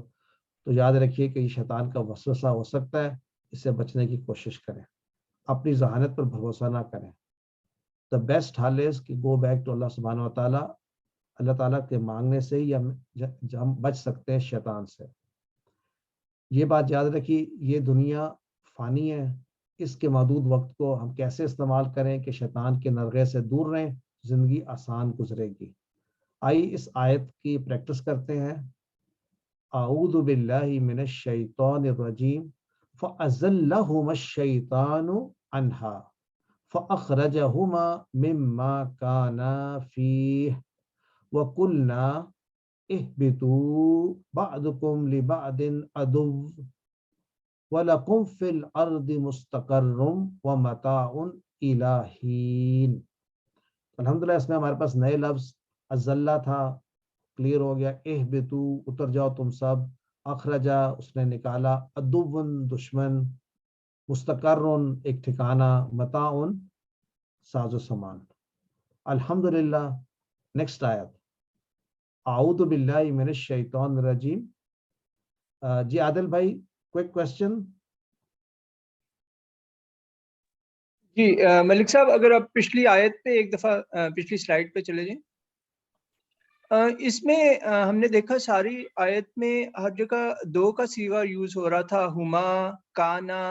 تو یاد رکھیے کہ یہ شیطان کا وسوسہ ہو سکتا ہے، اس سے بچنے کی کوشش کریں، اپنی ذہانت پر بھروسہ نہ کریں۔ دا بیسٹ حل از کہ گو بیک ٹو اللہ سبحانہ و تعالیٰ، اللہ تعالیٰ کے مانگنے سے ہی ہم بچ سکتے ہیں شیطان سے۔ یہ بات یاد رکھیے، یہ دنیا فانی ہے، اس کے محدود وقت کو ہم کیسے استعمال کریں کہ شیطان کے نرغے سے دور رہیں، زندگی آسان گزرے گی۔ آئیے اس آیت کی پریکٹس کرتے ہیں۔ اعوذ باللہ من الشیطان الرجیم فأزلہما الشیطان عنہا فأخرجہما مما کانا فیہ وقلنا اہبطوا بعضکم لبعض عدو وَلَكُمْ فِي الْأَرْضِ مُسْتَقَرٌّ وَمَتَاعٌ إِلَىٰ حِينٍ۔ الحمدللہ اس میں ہمارے پاس نئے لفظ ازلہ تھا، کلیئر ہو گیا۔ اہبطوا اتر جاؤ تم سب، اخرجا اس نے نکالا، عدوٌ دشمن، مستقرٌ ایک ٹھکانہ، متاعٌ ساز و سامان۔ الحمدللہ۔ نیکسٹ آیت، اعوذ باللہ من الشیطان الرجیم۔ جی عادل بھائی، کوئک کوشچن۔ جی ملک صاحب، اگر آپ پچھلی آیت پہ ایک دفعہ پچھلی سلائیڈ پہ چلے جائیں۔ اس میں ہم نے دیکھا ساری آیت میں ہر جگہ دو کا صیغہ یوز ہو رہا تھا، ہما، کانا،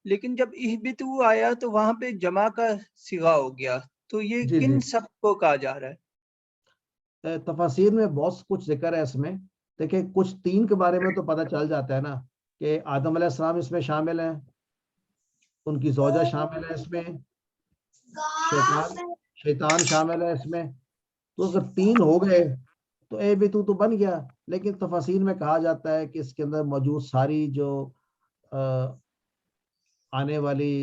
لیکن جب اہبطوا آیا تو وہاں پہ جمع کا صیغہ ہو گیا، تو یہ جی کن سب کو کہا جا رہا ہے؟ تفاسیر میں بہت کچھ ذکر ہے اس میں۔ دیکھیں کچھ تین کے بارے میں تو پتہ چل جاتا ہے نا، کہ آدم علیہ السلام اس میں شامل ہیں، ان کی زوجہ شامل ہے اس میں، شیطان شامل ہے اس میں۔ تو اگر تین ہو گئے تو اہبطوا تو بن گیا، لیکن تفاسیر میں کہا جاتا ہے کہ اس کے اندر موجود ساری جو آنے والی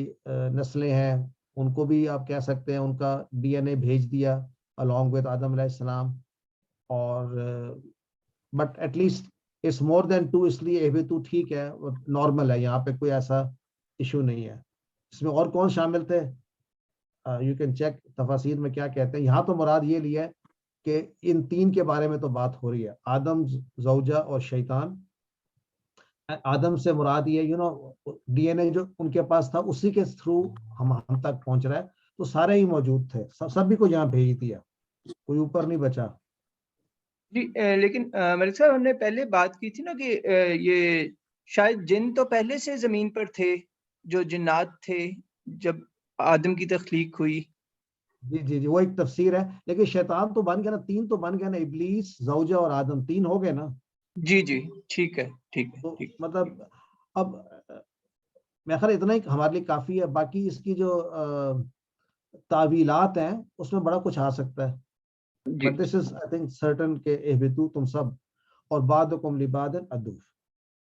نسلیں ہیں ان کو بھی آپ کہہ سکتے ہیں ان کا ڈی این اے بھیج دیا along with آدم علیہ السلام، اور but at least it's more than 2، اس لیے اہبطوا ٹھیک ہے، نارمل ہے، یہاں پہ کوئی ایسا ایشو نہیں ہے۔ اس میں اور کون شامل تھے؟ یو کین چیک تفاسیر میں کیا کہتے ہیں۔ یہاں تو مراد یہ لیا ہے کہ ان تین کے بارے میں تو بات ہو رہی ہے، آدم، زوجہ اور شیطان۔ آدم سے مراد یہ ڈی این اے جو ان کے پاس تھا اسی کے تھرو ہم تک پہنچ رہا ہے، تو سارے ہی موجود تھے، سبھی کو یہاں بھیج دیا، کوئی اوپر نہیں بچا۔ جی لیکن ملک صاحب ہم نے پہلے بات کی تھی نا کہ یہ شاید جن تو پہلے سے زمین پر تھے، جو جنات تھے جب آدم کی تخلیق ہوئی۔ جی وہ ایک تفسیر ہے، لیکن شیطان تو بن گیا نا، تین تو بن گیا نا، ابلیس، زوجہ اور آدم، تین ہو گئے نا۔ جی ٹھیک ہے تو مطلب اب میں خیال اتنا ہی ہمارے لیے کافی ہے، باقی اس کی جو تعویلات ہیں اس میں بڑا کچھ آ سکتا ہے، but this is I think certain کہ اہبطوا تم سب، اور بعضکم لبعض عدو۔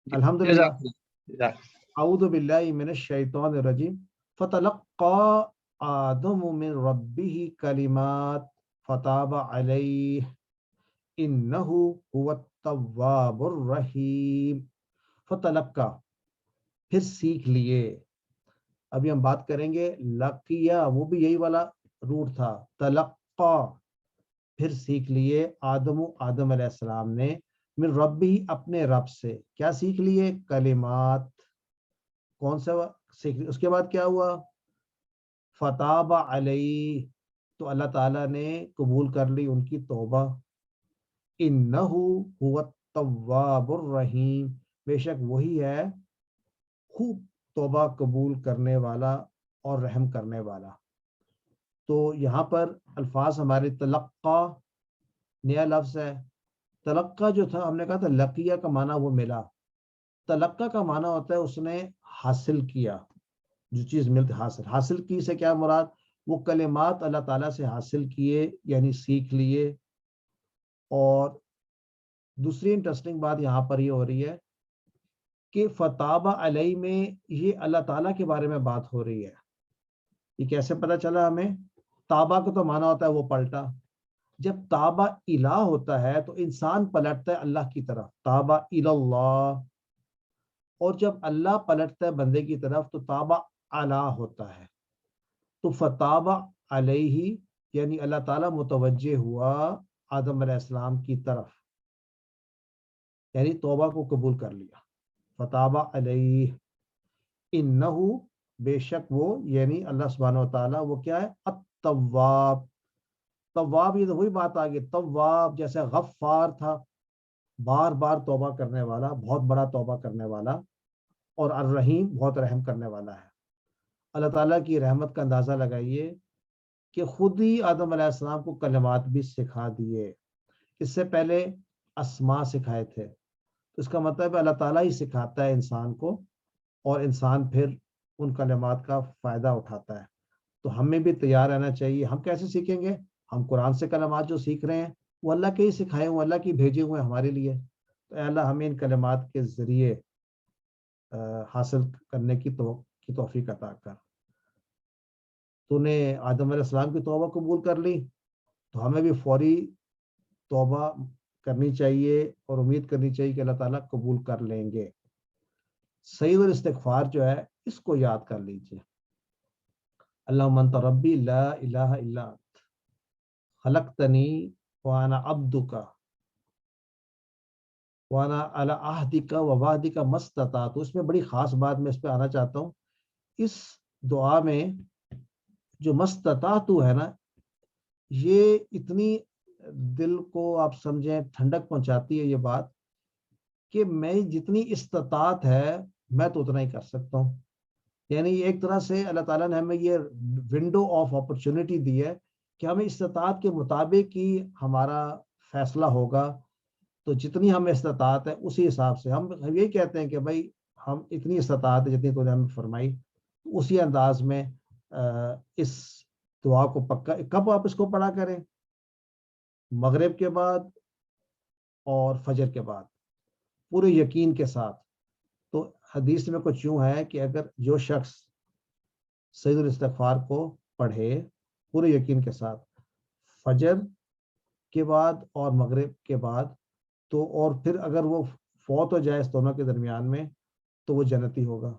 الحمدللہ۔ اعوذ باللہ من الشیطان الرجیم فتلقى آدم من ربه کلمات فتاب علیہ انہ هو التواب الرحیم۔ فتلقى پھر سیکھ لیے، ابھی ہم بات کریں گے لقیہ، وہ بھی یہی والا روٹ تھا، تلقى پھر سیکھ لیے، آدم علیہ السلام نے، من ربی اپنے رب سے، کیا سیکھ لیے؟ کلمات، کون سا سیکھ لیے؟ اس کے بعد کیا ہوا؟ فتاب علیہ، تو اللہ تعالیٰ نے قبول کر لی ان کی توبہ، انہ هو التواب الرحیم، بے شک وہی ہے خوب توبہ قبول کرنے والا اور رحم کرنے والا۔ تو یہاں پر الفاظ ہمارے تلقى نیا لفظ ہے۔ تلقى جو تھا ہم نے کہا تھا لقیہ کا معنی وہ ملا، تلقى کا معنی ہوتا ہے اس نے حاصل کیا، جو چیز ملتی حاصل کی سے کیا مراد؟ وہ کلمات اللہ تعالیٰ سے حاصل کیے، یعنی سیکھ لیے۔ اور دوسری انٹرسٹنگ بات یہاں پر یہ ہو رہی ہے کہ فتاب علیہ میں یہ اللہ تعالیٰ کے بارے میں بات ہو رہی ہے۔ یہ کیسے پتہ چلا ہمیں؟ تابہ کو تو معنی ہوتا ہے وہ پلٹا، جب تابہ الہ ہوتا ہے تو انسان پلٹتا ہے اللہ کی طرف، تابہ اللہ، اور جب اللہ پلٹتا ہے بندے کی طرف تو تابہ علی ہوتا ہے۔ تو فتابہ علیہ یعنی اللہ تعالیٰ متوجہ ہوا آدم علیہ السلام کی طرف، یعنی توبہ کو قبول کر لیا. فتاب علیہ، انہو بے شک وہ، یعنی اللہ سبحانہ و تعالیٰ وہ کیا ہے؟ التواب. تواب یہ تو وہی بات آ گئی، تواب جیسے غفار تھا، بار بار توبہ کرنے والا، بہت بڑا توبہ کرنے والا، اور الرحیم بہت رحم کرنے والا ہے. اللہ تعالیٰ کی رحمت کا اندازہ لگائیے کہ خود ہی آدم علیہ السلام کو کلمات بھی سکھا دیے. اس سے پہلے اسماء سکھائے تھے. تو اس کا مطلب ہے اللہ تعالیٰ ہی سکھاتا ہے انسان کو، اور انسان پھر ان کلمات کا فائدہ اٹھاتا ہے. تو ہمیں بھی تیار رہنا چاہیے. ہم کیسے سیکھیں گے؟ ہم قرآن سے کلمات جو سیکھ رہے ہیں وہ اللہ کے ہی سکھائے ہوئے، اللہ کی بھیجے ہوئے ہمارے لیے. تو اے اللہ ہمیں ان کلمات کے ذریعے حاصل کرنے کی توفیق عطا کر. تو نے آدم علیہ السلام کی توبہ قبول کر لی، تو ہمیں بھی فوری توبہ کرنی چاہیے اور امید کرنی چاہیے کہ اللہ تعالیٰ قبول کر لیں گے. سعید الاستغفار جو ہے اس کو یاد کر لیجئے. اللہم انت ربی لا الہ الا انت خلقتنی وانا عبدک وانا علی عہدک و وعدک ما استطعت. تو اس میں بڑی خاص بات میں اس پہ آنا چاہتا ہوں. اس دعا میں جو مستطاعت ہے نا، یہ اتنی دل کو آپ سمجھیں ٹھنڈک پہنچاتی ہے یہ بات کہ میں جتنی استطاعت ہے میں تو اتنا ہی کر سکتا ہوں. یعنی ایک طرح سے اللہ تعالیٰ نے ہمیں یہ ونڈو آف اپرچونٹی دی ہے کہ ہمیں استطاعت کے مطابق ہی ہمارا فیصلہ ہوگا. تو جتنی ہمیں استطاعت ہے اسی حساب سے ہم یہی کہتے ہیں کہ بھائی ہم اتنی استطاعت ہے جتنی تو نے ہمیں فرمائی، اسی انداز میں اس دعا کو پکا. کب آپ اس کو پڑھا کریں؟ مغرب کے بعد اور فجر کے بعد پورے یقین کے ساتھ. تو حدیث میں کچھ یوں ہے کہ اگر جو شخص سعید الاستغفار کو پڑھے پورے یقین کے ساتھ فجر کے بعد اور مغرب کے بعد، تو اور پھر اگر وہ فوت ہو جائے اس دونوں کے درمیان میں تو وہ جنتی ہوگا.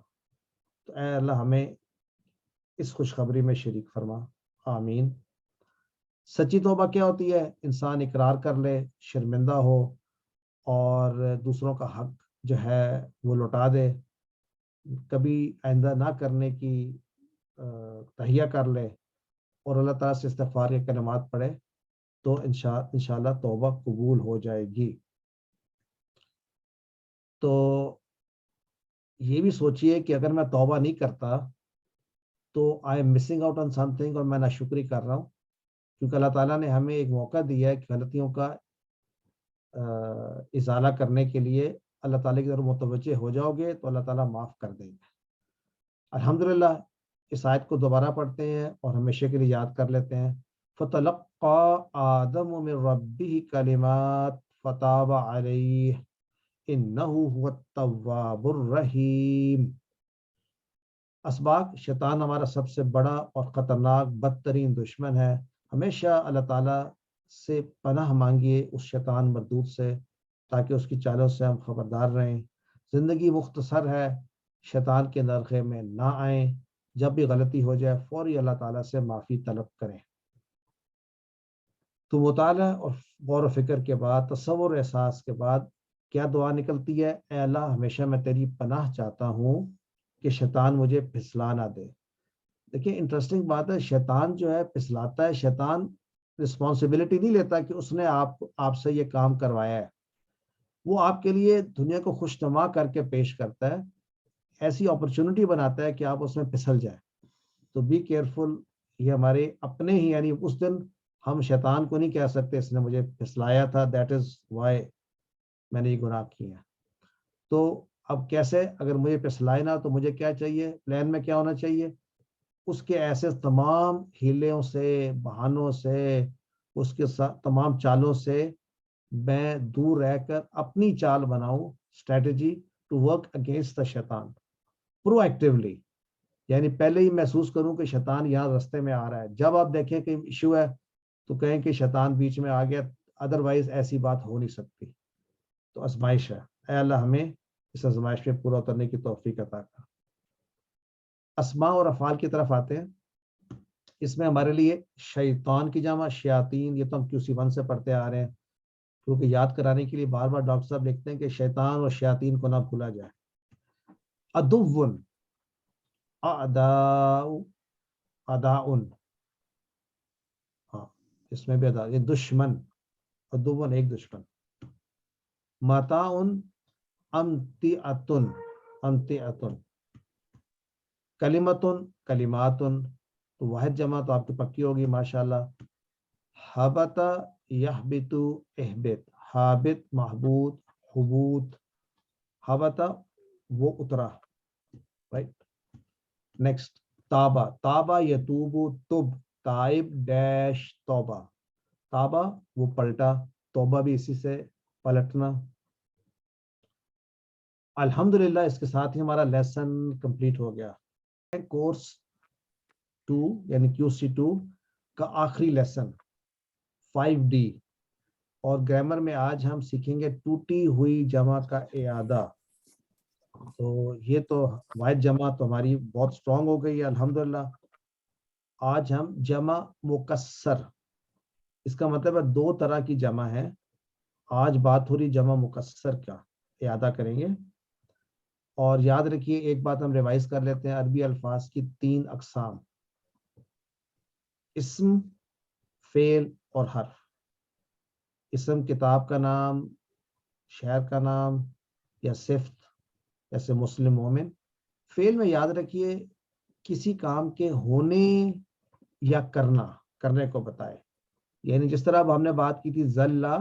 تو اے اللہ ہمیں اس خوشخبری میں شریک فرما، آمین. سچی توبہ کیا ہوتی ہے؟ انسان اقرار کر لے، شرمندہ ہو اور دوسروں کا حق جو ہے وہ لوٹا دے، کبھی آئندہ نہ کرنے کی تہیہ کر لے اور اللہ تعالیٰ سے استغفار کے کلمات پڑھے، تو انشاءاللہ توبہ قبول ہو جائے گی. تو یہ بھی سوچئے کہ اگر میں توبہ نہیں کرتا تو I am missing out on some thing, اور میں ناشکری کر رہا ہوں، کیونکہ اللہ تعالیٰ نے ہمیں ایک موقع دیا ہے کہ غلطیوں کا ازالہ کرنے کے لیے اللہ تعالیٰ کی طرف متوجہ ہو جاؤ گے تو اللہ تعالیٰ معاف کر دیں گے. الحمدللہ اس آیت کو دوبارہ پڑھتے ہیں اور ہمیشہ کے لیے یاد کر لیتے ہیں. فَتَلَقَّى آدَمُ مِن رَبِّهِ كَلِمَاتٍ فَتَابَ عَلَيْهِ إِنَّهُ هُوَ التَّوَّابُ الرَّحِيمُ. اسباق، شیطان ہمارا سب سے بڑا اور خطرناک بدترین دشمن ہے. ہمیشہ اللہ تعالیٰ سے پناہ مانگیے اس شیطان مردود سے، تاکہ اس کی چالوں سے ہم خبردار رہیں. زندگی مختصر ہے، شیطان کے نرغے میں نہ آئیں. جب بھی غلطی ہو جائے فوری اللہ تعالیٰ سے معافی طلب کریں. تو مطالعہ اور غور و فکر کے بعد، تصور و احساس کے بعد کیا دعا نکلتی ہے؟ اے اللہ ہمیشہ میں تیری پناہ چاہتا ہوں کہ شیطان مجھے پھسلا نہ دے. دیکھیں انٹرسٹنگ بات ہے، شیطان جو ہے پھسلاتا ہے. شیطان رسپانسبلٹی نہیں لیتا کہ اس نے آپ سے یہ کام کروایا ہے. وہ آپ کے لیے دنیا کو خوشنما کر کے پیش کرتا ہے، ایسی اپرچونٹی بناتا ہے کہ آپ اس میں پھسل جائیں. تو بی کیئرفل. یہ ہمارے اپنے ہی، یعنی اس دن ہم شیطان کو نہیں کہہ سکتے اس نے مجھے پھسلایا تھا، دیٹ از وائی میں نے یہ گناہ کیا. تو اب کیسے؟ اگر مجھے پھسلائے نہ تو مجھے کیا چاہیے؟ پلان میں کیا ہونا چاہیے؟ اس کے ایسے تمام ہیلوں سے، بہانوں سے، اس کے تمام چالوں سے میں دور رہ کر اپنی چال بناؤں، strategy to work against the شیطان پرو ایکٹیولی. یعنی پہلے ہی محسوس کروں کہ شیطان یہاں رستے میں آ رہا ہے. جب آپ دیکھیں کہ ایشو ہے تو کہیں کہ شیطان بیچ میں آ گیا، ادروائز ایسی بات ہو نہیں سکتی. تو آزمائش ہے. اے اللہ ہمیں اس آزمائش میں پورا اترنے کی توفیق عطا کر. اسماء اور افعال کی طرف آتے ہیں. اس میں ہمارے لیے شیطان کی جمع شیاطین، یہ تو ہم QC1 سے پڑھتے آ رہے ہیں، کیونکہ یاد کرانے کے لیے بار بار ڈاکٹر صاحب لکھتے ہیں کہ شیطان اور شیاطین کو نہ بھولا جائے. عدوٌ اعداء اعداء، ہاں اس میں بھی ادا، یہ دشمن، عدوٌ ایک دشمن. متاعٌ امتعۃ امتعۃ. کلمتٌ کلماتٌ، تو واحد جمع تو آپ کی پکی ہوگی ماشاءاللہ. حبط یحبط احبط، حابط محبوط حبوط. حبط وہ اترا، رائٹ. نیکسٹ تابہ، تابہ یتوب تب، تائب ڈیش توبہ. تابہ وہ پلٹا، توبہ بھی اسی سے پلٹنا. الحمدللہ اس کے ساتھ ہی ہمارا لیسن کمپلیٹ ہو گیا. کورس 2 یعنی QC2 کا آخری لیسن 5D، اور گرامر میں آج ہم سیکھیں گے ٹوٹی ہوئی جمع کا اعادہ. تو یہ تو واحد جمع تو ہماری بہت سٹرونگ ہو گئی ہے الحمدللہ. آج ہم جمع مکسر، اس کا مطلب ہے 2 طرح کی جمع ہے. آج بات ہو رہی جمع مکسر کا اعادہ کریں گے. اور یاد رکھیے ایک بات ہم ریوائز کر لیتے ہیں، عربی الفاظ کی 3 اقسام: اسم، فعل اور حرف. اسم کتاب کا نام، شہر کا نام یا صفت، جیسے مسلم مومن. فعل میں یاد رکھیے کسی کام کے ہونے یا کرنا، کرنے کو بتائے. یعنی جس طرح اب ہم نے بات کی تھی زلہ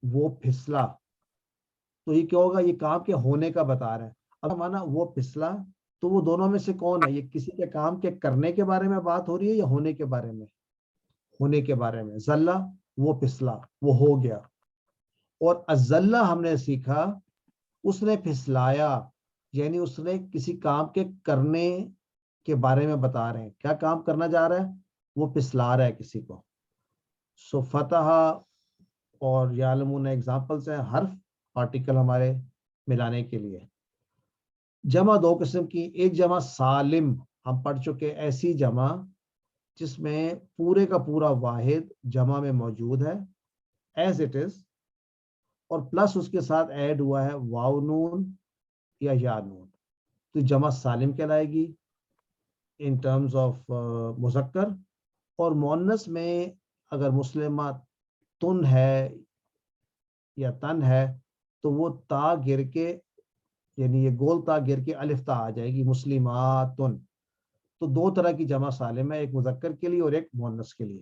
وہ پھسلا، تو یہ کیا ہوگا، یہ کام کے ہونے کا بتا رہا ہے. اب مانا وہ پھسلا، تو وہ دونوں میں سے کون ہے؟ یہ کسی کے کام کے کرنے کے بارے میں بات ہو رہی ہے یا ہونے کے بارے میں؟ ہونے کے بارے میں. زلہ وہ پھسلا، وہ ہو گیا. اور الزلہ ہم نے سیکھا اس نے پھسلایا، یعنی اس نے کسی کام کے کرنے کے بارے میں بتا رہے ہیں. کیا کام کرنا جا رہا ہے؟ وہ پھسلا رہا ہے کسی کو. سو فتح اور یعلمون ایگزامپلس ہیں، حرف آرٹیکل ہمارے ملانے کے لیے. جمع 2 قسم کی، ایک جمع سالم ہم پڑھ چکے، ایسی جمع جس میں پورے کا پورا واحد جمع میں موجود ہے ایز اٹ از، اور پلس اس کے ساتھ ایڈ ہوا ہے واو نون یا یا نون، تو جمع سالم کہلائے گی ان ٹرمز آف مذکر. اور مؤنث میں اگر مسلمہ تن ہے یا تن ہے تو وہ تا گر کے، یعنی یہ گول تا گر کے الف تا آ جائے گی، مسلماتن. تو 2 طرح کی جمع سالم ہے، ایک مذکر کے لیے اور ایک مؤنث کے لیے.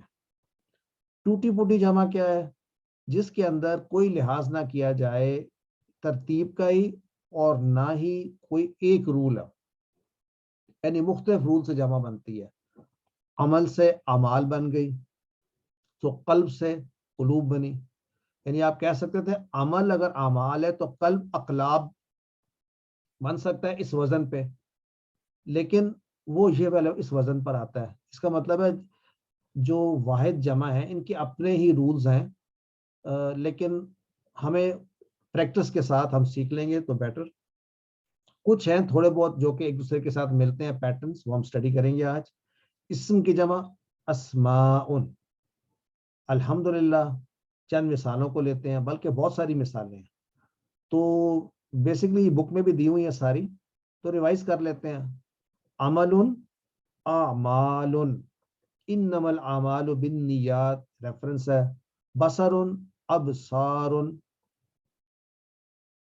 ٹوٹی پوٹی جمع کیا ہے؟ جس کے اندر کوئی لحاظ نہ کیا جائے ترتیب کا ہی، اور نہ ہی کوئی ایک رول ہے، یعنی مختلف رول سے جمع بنتی ہے. عمل سے اعمال بن گئی، تو قلب سے قلوب بنی. یعنی آپ کہہ سکتے تھے عمل اگر اعمال ہے تو قلب اقلاب بن سکتا ہے اس وزن پہ، لیکن وہ یہ والا اس وزن پر آتا ہے. اس کا مطلب ہے جو واحد جمع ہے ان کے اپنے ہی رولز ہیں، لیکن ہمیں پریکٹس کے ساتھ ہم سیکھ لیں گے تو بیٹر. کچھ ہیں تھوڑے بہت جو کہ ایک دوسرے کے ساتھ ملتے ہیں پیٹرنز، وہ ہم سٹڈی کریں گے آج. اسم کی جمع اسماء. الحمدللہ چند مثالوں کو لیتے ہیں، بلکہ بہت ساری مثالیں ہیں، تو بیسکلی بک میں بھی دی ہوئی ہیں ساری، تو ریوائز کر لیتے ہیں. عمل، اعمال، انما الاعمال بالنیات ریفرنس ہے. بصر، ابصار،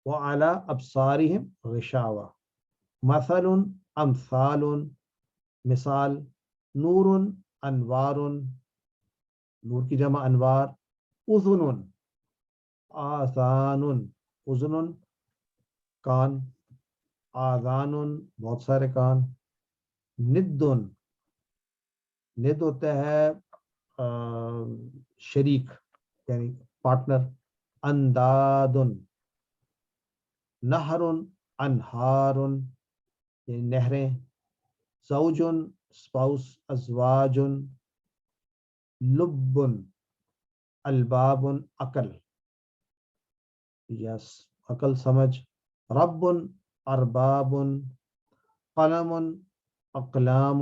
وعلی ابصارہم غشاوہ. مثل، امثال، مثال. نور، انوار، نور کی جمع انوار. اذن، آذان، اذن کان. آذان بہت سارے کان. ند، ند ہوتا ہے شریک یعنی پارٹنر. انداد. نہر، انہار یعنی نہریں. زوج، اسپاؤس. ازواج. لب، الباب، عقل، یس عقل سمجھ. رب، ارباب. قلم، اقلام.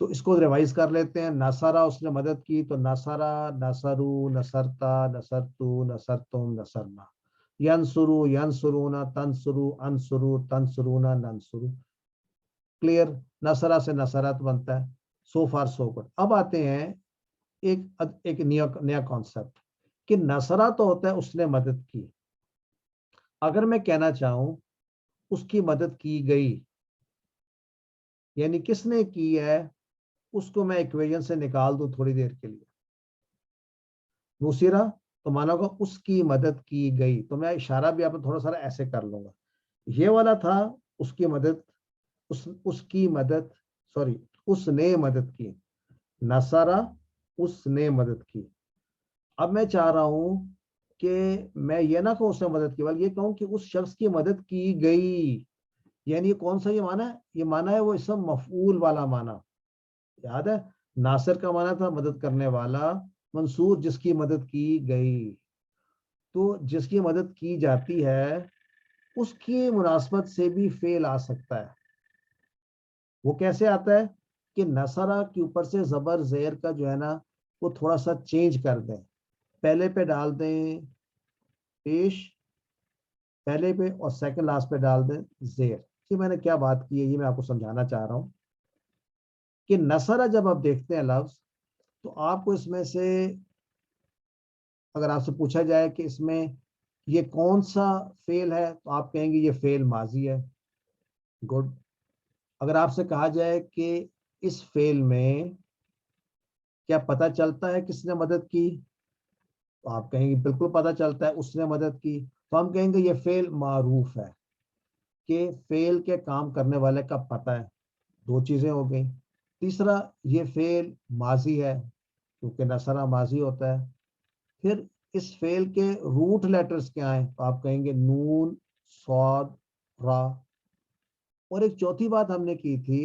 تو اس کو ریوائز کر لیتے ہیں. نصرہ اس نے مدد کی, تو نصرہ, نصرو, نصرتا, نصرتو, نصرتم, نصرنا. ینصرو, ینصرونا, تنصرو, انصرو, تنصرونا, ننصرو. کلیئر؟ نصرہ سے نصرت بنتا ہے. سو فار سو گڈ. اب آتے ہیں ایک نیا کانسیپٹ کہ نصرہ تو ہوتا ہے اس نے مدد کی. اگر میں کہنا چاہوں اس کی مدد کی گئی, یعنی کس نے کی ہے, اس کو میں ایکویشن سے نکال دوں تھوڑی دیر کے لیے. نصرہ تو مانا ہوگا اس کی مدد کی گئی, تو میں اشارہ بھی آپ کو تھوڑا سا ایسے کر لوں گا. یہ والا تھا اس کی مدد, اس کی مدد, سوری, اس نے مدد کی. نصرہ اس نے مدد کی. اب میں چاہ رہا ہوں کہ میں یہ نہ کہوں اس نے مدد کی, بلکہ یہ کہوں کہ اس شخص کی مدد کی گئی. یعنی کون سا یہ معنی ہے؟ یہ معنی ہے وہ اسم مفعول والا معنی. یاد ہے ناصر کا معنی تھا مدد کرنے والا, منصور جس کی مدد کی گئی. تو جس کی مدد کی جاتی ہے اس کی مناسبت سے بھی فعل آ سکتا ہے. وہ کیسے آتا ہے کہ نصرہ کے اوپر سے زبر زیر کا جو ہے نا وہ تھوڑا سا چینج کر دیں, پہلے پہ ڈال دیں پیش پہلے پہ اور سیکنڈ لاسٹ پہ ڈال دیں زیر. یہ میں نے کیا بات کی ہے یہ میں آپ کو سمجھانا چاہ رہا ہوں کہ نصرہ جب آپ دیکھتے ہیں لفظ, تو آپ کو اس میں سے اگر آپ سے پوچھا جائے کہ اس میں یہ کون سا فعل ہے, تو آپ کہیں گے یہ فعل ماضی ہے. گڈ. اگر آپ سے کہا جائے کہ اس فعل میں کیا پتہ چلتا ہے کس نے مدد کی, تو آپ کہیں گے بالکل پتہ چلتا ہے اس نے مدد کی. تو ہم کہیں گے یہ فعل معروف ہے کہ فعل کے کام کرنے والے کا پتہ ہے. دو چیزیں ہو گئیں. تیسرا یہ فعل ماضی ہے کیونکہ نصرہ ماضی ہوتا ہے. پھر اس فعل کے روٹ لیٹرز کیا ہیں, تو آپ کہیں گے نون, صاد, را. اور ایک چوتھی بات ہم نے کی تھی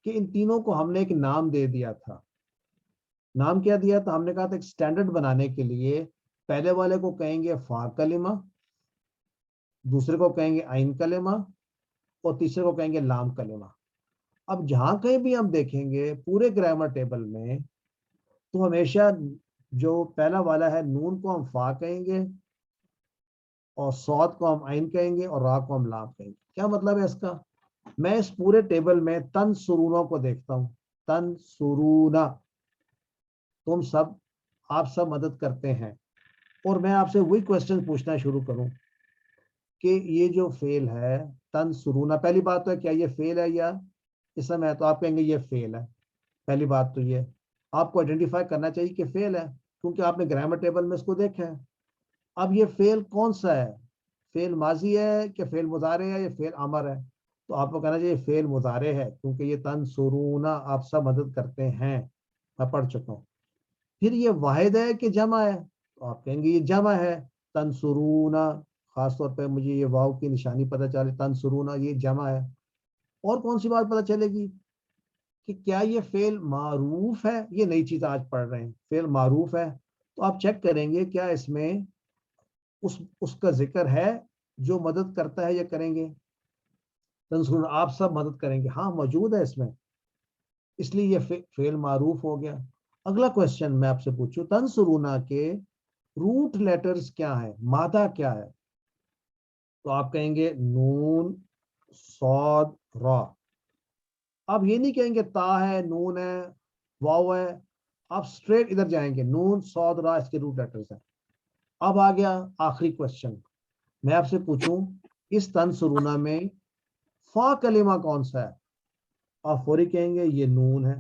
کہ ان تینوں کو ہم نے ایک نام دے دیا تھا. نام کیا دیا تھا؟ ہم نے کہا تھا ایک سٹینڈرڈ بنانے کے لیے پہلے والے کو کہیں گے فا کلمہ, دوسرے کو کہیں گے عین کلمہ, اور تیسرے کو کہیں گے لام کلمہ. اب جہاں کہیں بھی ہم دیکھیں گے پورے گرامر ٹیبل میں, تو ہمیشہ جو پہلا والا ہے نون کو ہم فا کہیں گے, اور صاد کو ہم عین کہیں گے, اور را کو ہم لام کہیں گے. کیا مطلب ہے اس کا؟ میں اس پورے ٹیبل میں تنصرونہ کو دیکھتا ہوں. تنصرونہ, تم سب, آپ سب مدد کرتے ہیں. اور میں آپ سے وہی کوشچن پوچھنا شروع کروں کہ یہ جو فعل ہے تنصرونہ, پہلی بات تو ہے کیا یہ فعل ہے یا اسم ہے؟ تو آپ کہیں گے یہ فعل ہے. پہلی بات تو یہ آپ کو آئیڈینٹیفائی کرنا چاہیے کہ فعل ہے, کیونکہ آپ نے گرامر ٹیبل میں اس کو دیکھا ہے. اب یہ فعل کون سا ہے؟ فعل ماضی ہے کہ فعل مضارع ہے یا فعل امر ہے؟ تو آپ کو کہنا چاہیے فعل مضارع ہے, کیونکہ یہ تنصرونہ آپ سب مدد کرتے ہیں, میں پڑھ چکا ہوں. پھر یہ واحد ہے کہ جمع ہے؟ تو آپ کہیں گے یہ جمع ہے. تنصرونہ, خاص طور پہ مجھے یہ واو کی نشانی پتہ چلے, تنصرونہ یہ جمع ہے. اور کون سی بات پتہ چلے گی کہ کیا یہ فعل معروف ہے؟ یہ نئی چیز آج پڑھ رہے ہیں, فعل معروف ہے. تو آپ چیک کریں گے کیا اس میں اس کا ذکر ہے جو مدد کرتا ہے, یا کریں گے تنصرون آپ سب مدد کریں گے؟ ہاں موجود ہے اس میں, اس لیے یہ فعل معروف ہو گیا. اگلا کوشچن میں آپ سے پوچھوں, تنصرونہ کے روٹ لیٹرز کیا ہیں, مادہ کیا ہے؟ تو آپ کہیں گے نون, صاد, را. آپ یہ نہیں کہیں گے تا ہے, نون ہے, واو ہے, آپ سٹریٹ ادھر جائیں گے, نون, صاد, را اس کے روٹ لیٹرز ہیں. اب آ گیا آخری کوشچن, میں آپ سے پوچھوں اس تنصرونہ میں فا کلمہ کون سا ہے؟ آپ فوری کہیں گے یہ نون ہے.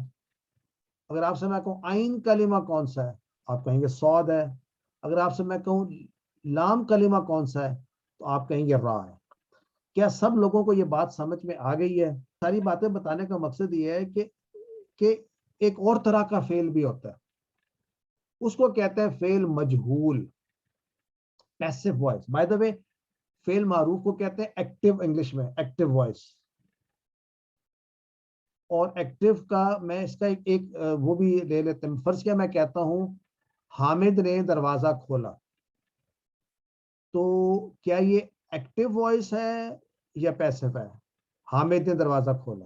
اگر آپ سے میں کہوں عین کلمہ کون سا ہے؟ آپ کہیں گے صاد ہے. اگر آپ سے میں کہوں لام کلمہ کون سا ہے؟ تو آپ کہیں گے را ہے. کیا سب لوگوں کو یہ بات سمجھ میں آ گئی ہے؟ ساری باتیں بتانے کا مقصد یہ ہے کہ ایک اور طرح کا فعل بھی ہوتا ہے, اس کو کہتے ہیں فعل مجہول, پیسو وائس. بائی دا وے فعل معروف کو کہتے ہیں ایکٹیو, انگلش میں ایکٹیو وائس. اور ایکٹیو کا میں اس کا ایک وہ بھی لے لیتے ہیں. فرض کیا میں کہتا ہوں حامد نے دروازہ کھولا, تو کیا یہ ایکٹیو وائس ہے یا پیسو ہے؟ حامد نے دروازہ کھولا.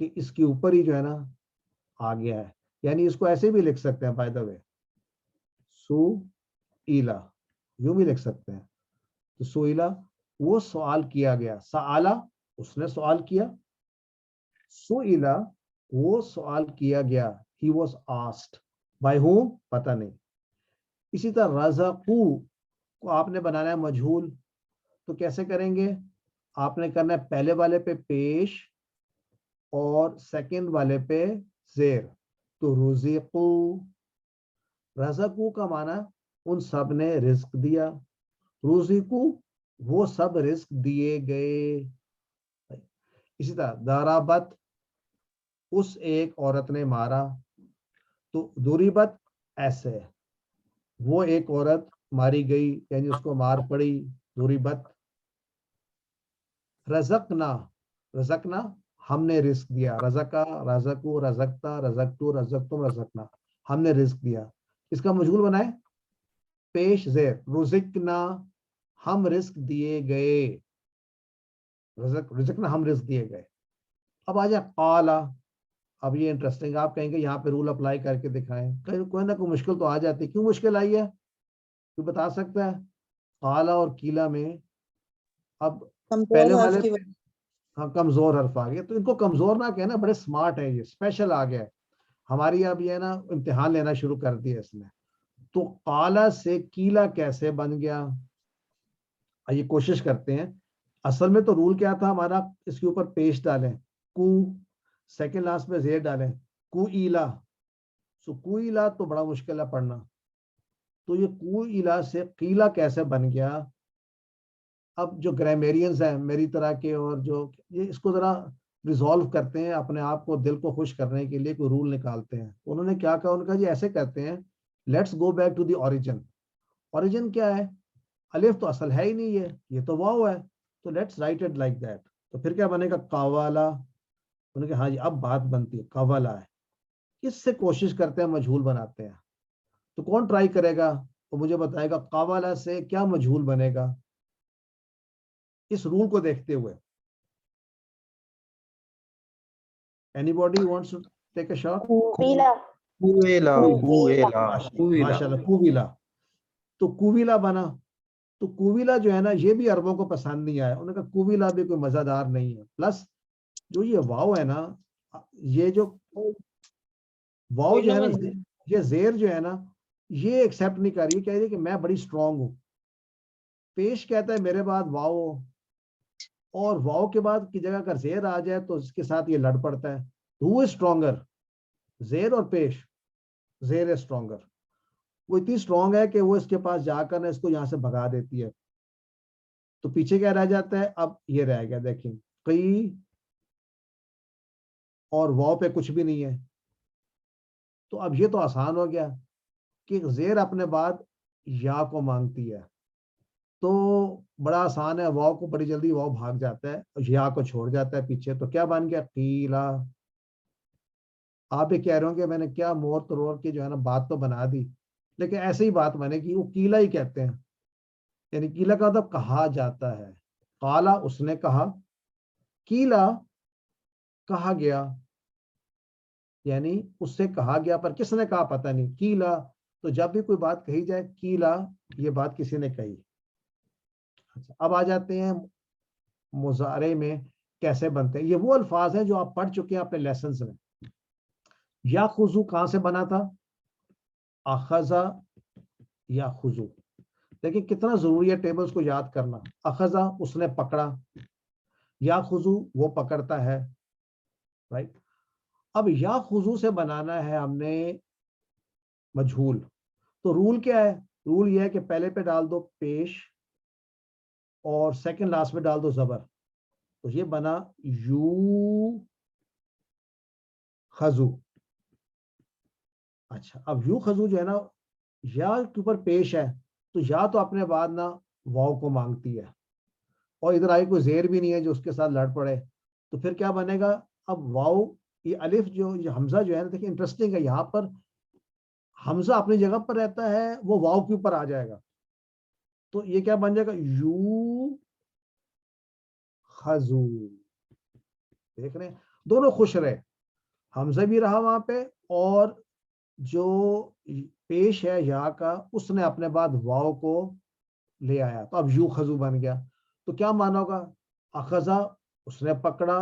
کہ اس کے اوپر ہی جو ہے نا آ گیا ہے. یعنی اس کو ایسے بھی لکھ سکتے ہیں بائی دا وے, سئیلا, یوں بھی لکھ سکتے ہیں. تو سئیلا وہ سوال کیا گیا, سآلا اس نے سوال کیا, سئیلا وہ سوال کیا گیا, he was asked by whom پتہ نہیں. اسی طرح رزقو کو آپ نے بنانا ہے مجہول, تو کیسے کریں گے؟ آپ نے کرنا ہے پہلے والے پہ پیش اور سیکنڈ والے پہ زیر. تو رزقو, رزقو کا معنی ان سب نے رزق دیا, رزقو وہ سب رزق دیے گئے. اسی طرح ضربت اس ایک عورت نے مارا, تو ضربت ایسے وہ ایک عورت ماری گئی یعنی اس کو مار پڑی, ضربت. رزقنا, رزقنا ہم نے رزق دیا, رزقا, رزقو, رزقتا, رزقتو, رزقتم, رزقنا ہم نے رزق دیا. اس کا مجہول بنائے پیش زیر, رزقنا ہم رزق دیے گئے, رزقنا ہم رزق دیے گئے. اب آ جائے قالا, اب یہ انٹرسٹنگ, آپ کہیں گے یہاں پہ رول اپلائی کر کے دکھائیں, کوئی نہ کوئی مشکل تو آ جاتی. کیوں مشکل آئی ہے تو بتا سکتا ہے؟ قالا اور کیلا میں اب پہلے والے ہاں کمزور حرف آ گیا, تو ان کو کمزور نہ کہنا, بڑے سمارٹ ہیں, یہ اسپیشل آ گیا ہے. ہماری اب یہ نا امتحان لینا شروع کر دیا اس نے. تو قالا سے کیلا کیسے بن گیا؟ یہ کوشش کرتے ہیں. اصل میں تو رول کیا تھا ہمارا, اس کے اوپر پیش ڈالیں کو, سیکنڈ لاسٹ میں زیر ڈالیں کو ایلا. سو کو ایلا تو بڑا مشکل ہے پڑھنا. تو یہ کو ایلا سے قیلا کیسے بن گیا؟ اب جو گرامیرینز ہیں میری طرح کے اور جو یہ اس کو ذرا ریزالو کرتے ہیں, اپنے آپ کو دل کو خوش کرنے کے لیے کوئی رول نکالتے ہیں. انہوں نے کیا کہا, ان کا جی ایسے کرتے ہیں, let's go back to the origin. Origin کیا ہے؟ الف تو اصل ہے ہی نہیں, یہ تو واو ہے, تو let's write it like that. تو پھر کیا بنے گا؟ قوالا. انہوں نے کہا ہاں جی اب بات بنتی ہے, قوالا ہے. اس سے کوشش کرتے ہیں مجہول بناتے ہیں. تو کون ٹرائی کرے گا وہ مجھے بتائے گا قوالا سے کیا مجہول بنے گا اس رول کو دیکھتے ہوئے. Any body wants to take a shot? قیلا ماشاءاللہ کویلا. تو کویلا بنا. تو کویلا جو ہے نا یہ بھی عربوں کو پسند نہیں آیا, انہوں نے کہا کویلا بھی کوئی مزیدار نہیں ہے. پلس جو یہ واو ہے نا, یہ جو واو جو ہے نا, یہ زیر جو ہے نا یہ ایکسیپٹ نہیں کر رہی, کہہ رہی ہے کہ میں بڑی اسٹرانگ ہوں. پیش کہتا ہے میرے بعد واو, اور واو کے بعد کی جگہ اگر زیر آ جائے تو اس کے ساتھ یہ لڑ پڑتا ہے. ہو از اسٹرانگر, زیر اور پیش؟ زیر ہے اسٹرانگر. وہ اتنی اسٹرانگ ہے کہ وہ اس کے پاس جا کر اس کو یہاں سے بھگا دیتی ہے. تو پیچھے کیا رہ جاتا ہے؟ اب یہ رہ گیا دیکھیں, قی اور واو پہ کچھ بھی نہیں ہے. تو اب یہ تو آسان ہو گیا کہ زیر اپنے بعد یا کو مانگتی ہے, تو بڑا آسان ہے, واو کو بڑی جلدی واو بھاگ جاتا ہے, یا کو چھوڑ جاتا ہے پیچھے. تو کیا بن گیا؟ قیلا. آپ یہ کہہ رہے ہوں کہ میں نے کیا مور ترور کی جو ہے نا بات تو بنا دی, لیکن ایسے ہی بات بنے گی. وہ قیلا ہی کہتے ہیں, یعنی قیلا کا مطلب کہا جاتا ہے. قالا اس نے کہا, قیلا کہا گیا, یعنی اس سے کہا گیا, پر کس نے کہا پتہ نہیں. قیلا تو جب بھی کوئی بات کہی جائے, قیلا یہ بات کسی نے کہی. اچھا اب آ جاتے ہیں مضارع میں کیسے بنتے ہیں. یہ وہ الفاظ ہیں جو آپ پڑھ چکے ہیں اپنے لیسنز میں. یا خضو کہاں سے بنا تھا؟ اخذا یا خضو. دیکھیں کتنا ضروری ہے ٹیبلز کو یاد کرنا. اخذا اس نے پکڑا, یا خضو وہ پکڑتا ہے, رائٹ. اب یا خضو سے بنانا ہے ہم نے مجہول. تو رول کیا ہے؟ رول یہ ہے کہ پہلے پہ ڈال دو پیش اور سیکنڈ لاسٹ میں ڈال دو زبر. تو یہ بنا یو خضو. اچھا اب یو خضو جو ہے نا یا کے اوپر پیش ہے, تو یا تو اپنے بعد نا واو کو مانگتی ہے, اور ادھر آئی کوئی زیر بھی نہیں ہے جو اس کے ساتھ لڑ پڑے. تو پھر کیا بنے گا؟ اب واو یہ الف جو یہ حمزہ جو ہے نا, دیکھیں انٹرسٹنگ ہے, یہاں پر حمزہ اپنی جگہ پر رہتا ہے, وہ واو کے اوپر آ جائے گا. تو یہ کیا بن جائے گا؟ یو خضو. دیکھ رہے ہیں دونوں خوش رہے, حمزہ بھی رہا وہاں پہ, اور جو پیش ہے یا کا اس نے اپنے بعد واو کو لے آیا, تو اب یو خزو بن گیا. تو کیا مانا ہوگا؟ اخذا اس نے پکڑا,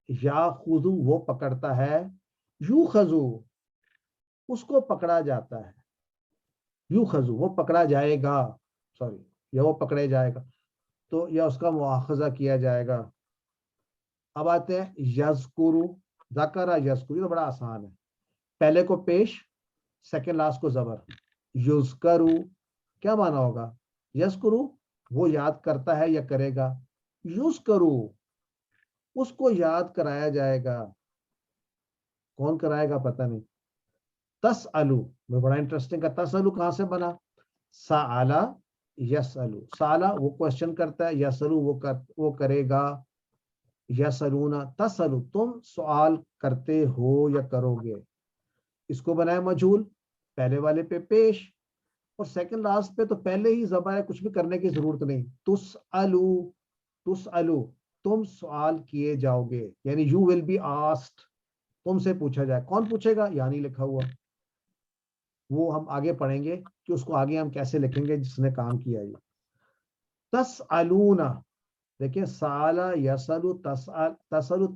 یا خذو وہ پکڑتا ہے, یو خزو اس کو پکڑا جاتا ہے, یو خزو وہ پکڑا جائے گا, سوری یا وہ پکڑے جائے گا, تو یا اس کا مواخذہ کیا جائے گا. اب آتے ہیں یذکرو, ذکر یذکر, یہ تو بڑا آسان ہے, پہلے کو پیش, سیکنڈ لاسٹ کو زبر. یذکرو کیا مانا ہوگا؟ یذکرو وہ یاد کرتا ہے یا کرے گا, یذکرو اس کو یاد کرایا جائے گا. کون کرائے گا پتہ نہیں. تسألو میں بڑا انٹرسٹنگ ہے, تسألو کہاں سے بنا؟ سألا یسألو, سألا وہ کوشچن کرتا ہے, یسألو وہ کرے گا. یسألونا تسألو تم سوال کرتے ہو یا کرو گے. اس کو بنایا مجھول, پہلے والے پہ پیش اور سیکنڈ لاسٹ پہ تو پہلے ہی زبر ہے, کچھ بھی کرنے کی ضرورت نہیں. تسألو, تسألو تم سوال کیے جاؤ گے, یعنی یو ول بی آسکڈ, تم سے پوچھا جائے. کون پوچھے گا؟ یعنی لکھا ہوا, وہ ہم آگے پڑھیں گے کہ اس کو آگے ہم کیسے لکھیں گے جس نے کام کیا. یہ تسألونا, دیکھیں سالا یسألو تسألو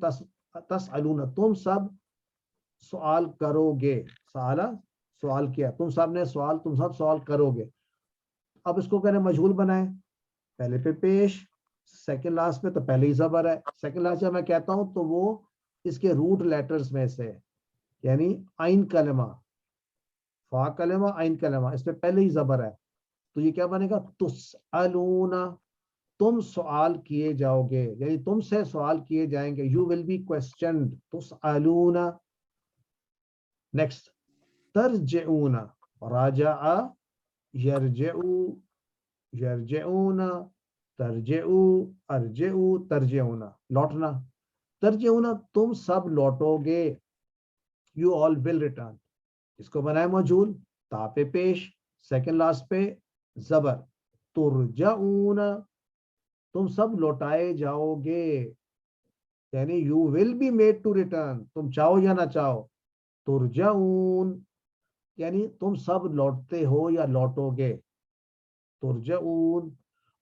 تسألونا تم سب سوال کرو گے. سالا سوال کیا, تم سب نے سوال, تم سب سوال کرو گے. اب اس کو کہنے مجھول بنائیں, پہلے پہ پیش, سیکنڈ لاسٹ پہ تو پہلے ہی زبر ہے. سیکنڈ لاسٹ جب میں کہتا ہوں تو وہ اس کے روٹ لیٹرز میں سے, یعنی عین کلمہ, فا کلمہ عین کلمہ, اس پہ پہلے ہی زبر ہے, تو یہ کیا بنے گا؟ تسألونا تم سوال کیے جاؤ گے, یعنی تم سے سوال کیے جائیں گے. یو ول بی کوسچنڈ, تسألونا. نیکسٹ ترجعونا, راجع یرجعو, یرجعونا, ترجعو, ارجعو, ترجعونا لوٹنا. ترجعونا تم سب لوٹو گے, یو آل ول ریٹرن. اس کو بنائے موجود, تا پہ پیش, سیکنڈ لاسٹ پہ زبر. ترجعونا تم سب لوٹائے جاؤ گے, یعنی you will be made to return, تم چاہو یا نہ چاہو. ترجعون یعنی تم سب لوٹتے ہو یا لوٹو گے. ترجعون,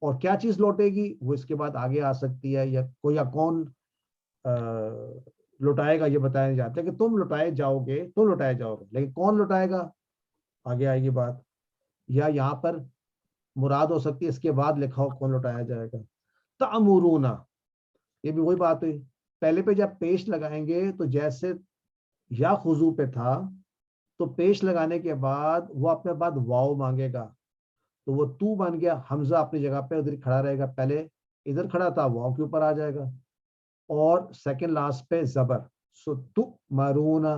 اور کیا چیز لوٹے گی وہ اس کے بعد آگے آ سکتی ہے, یا کوئی یا کون لوٹائے گا یہ بتایا جاتا ہے کہ تم لوٹائے جاؤ گے, تم لوٹائے جاؤ گے, لیکن کون لوٹائے گا آگے آئے گی بات. یا یہاں پر مراد ہو سکتی ہے اس کے بعد لکھا ہو کون لوٹایا جائے گا. تأمرونا, یہ بھی وہی بات ہے, پہلے پہ جب پیش لگائیں گے تو جیسے یا خضو پہ تھا تو پیش لگانے کے بعد وہ اپنے بعد واو مانگے گا, تو وہ تو بن گیا. حمزہ اپنی جگہ پہ ادھر کھڑا رہے گا, پہلے ادھر کھڑا تھا واو کے اوپر آ جائے گا, اور سیکنڈ لاسٹ پہ زبر. سو تؤمرونا,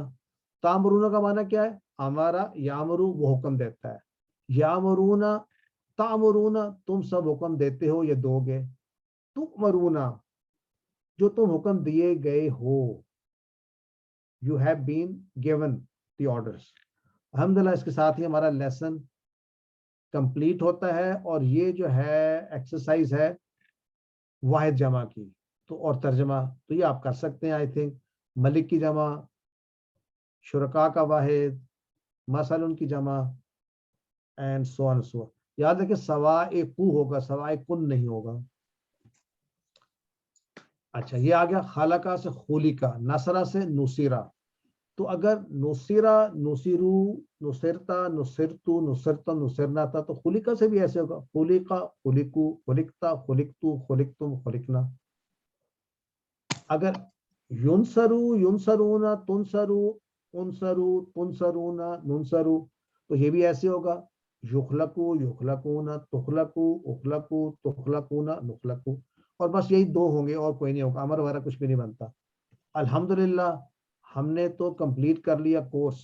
تامرونا کا معنی کیا ہے؟ ہمارا یامرو وہ حکم دیتا ہے, یامرونا تامرونا تم سب حکم دیتے ہو یا دو گے. تؤمرونا جو تم حکم دیے گئے ہو, you have been given the orders. الحمدللہ اس کے ساتھ ہی ہمارا لیسن کمپلیٹ ہوتا ہے, اور یہ جو ہے ایکسرسائز ہے واحد جمع کی, تو اور ترجمہ تو یہ آپ کر سکتے ہیں. آئی تھنک ملک کی جمع, شرکا کا واحد, مثلاً کی جمع, اینڈ سو آن سو. یاد رکھیں سوائے کو ہوگا, سوائے کن نہیں ہوگا. اچھا یہ آ گیا خالقہ سے خولقہ, نصرہ سے نصیرہ. تو اگر نصیرہ, نصیرو, نصرتا, نصرتو, نصرتا, نصرنا تھا, تو خلقہ سے بھی ایسے ہوگا, خلقہ, خلقو, خلقتا, خلقتو, خلقتم, خلقنا. اگر ینصرو, ینصرونا, تنصرو, انصرو, تنصرونا, ننصرو, تو یہ بھی ایسے ہوگا, یخلقو, یخلقونا, تخلقو, اخلقو, تخلقونا, نخلقو. اور بس یہی دو ہوں گے اور کوئی نہیں ہوگا, امر وغیرہ کچھ بھی نہیں بنتا. الحمدللہ ہم نے تو کمپلیٹ کر لیا کورس.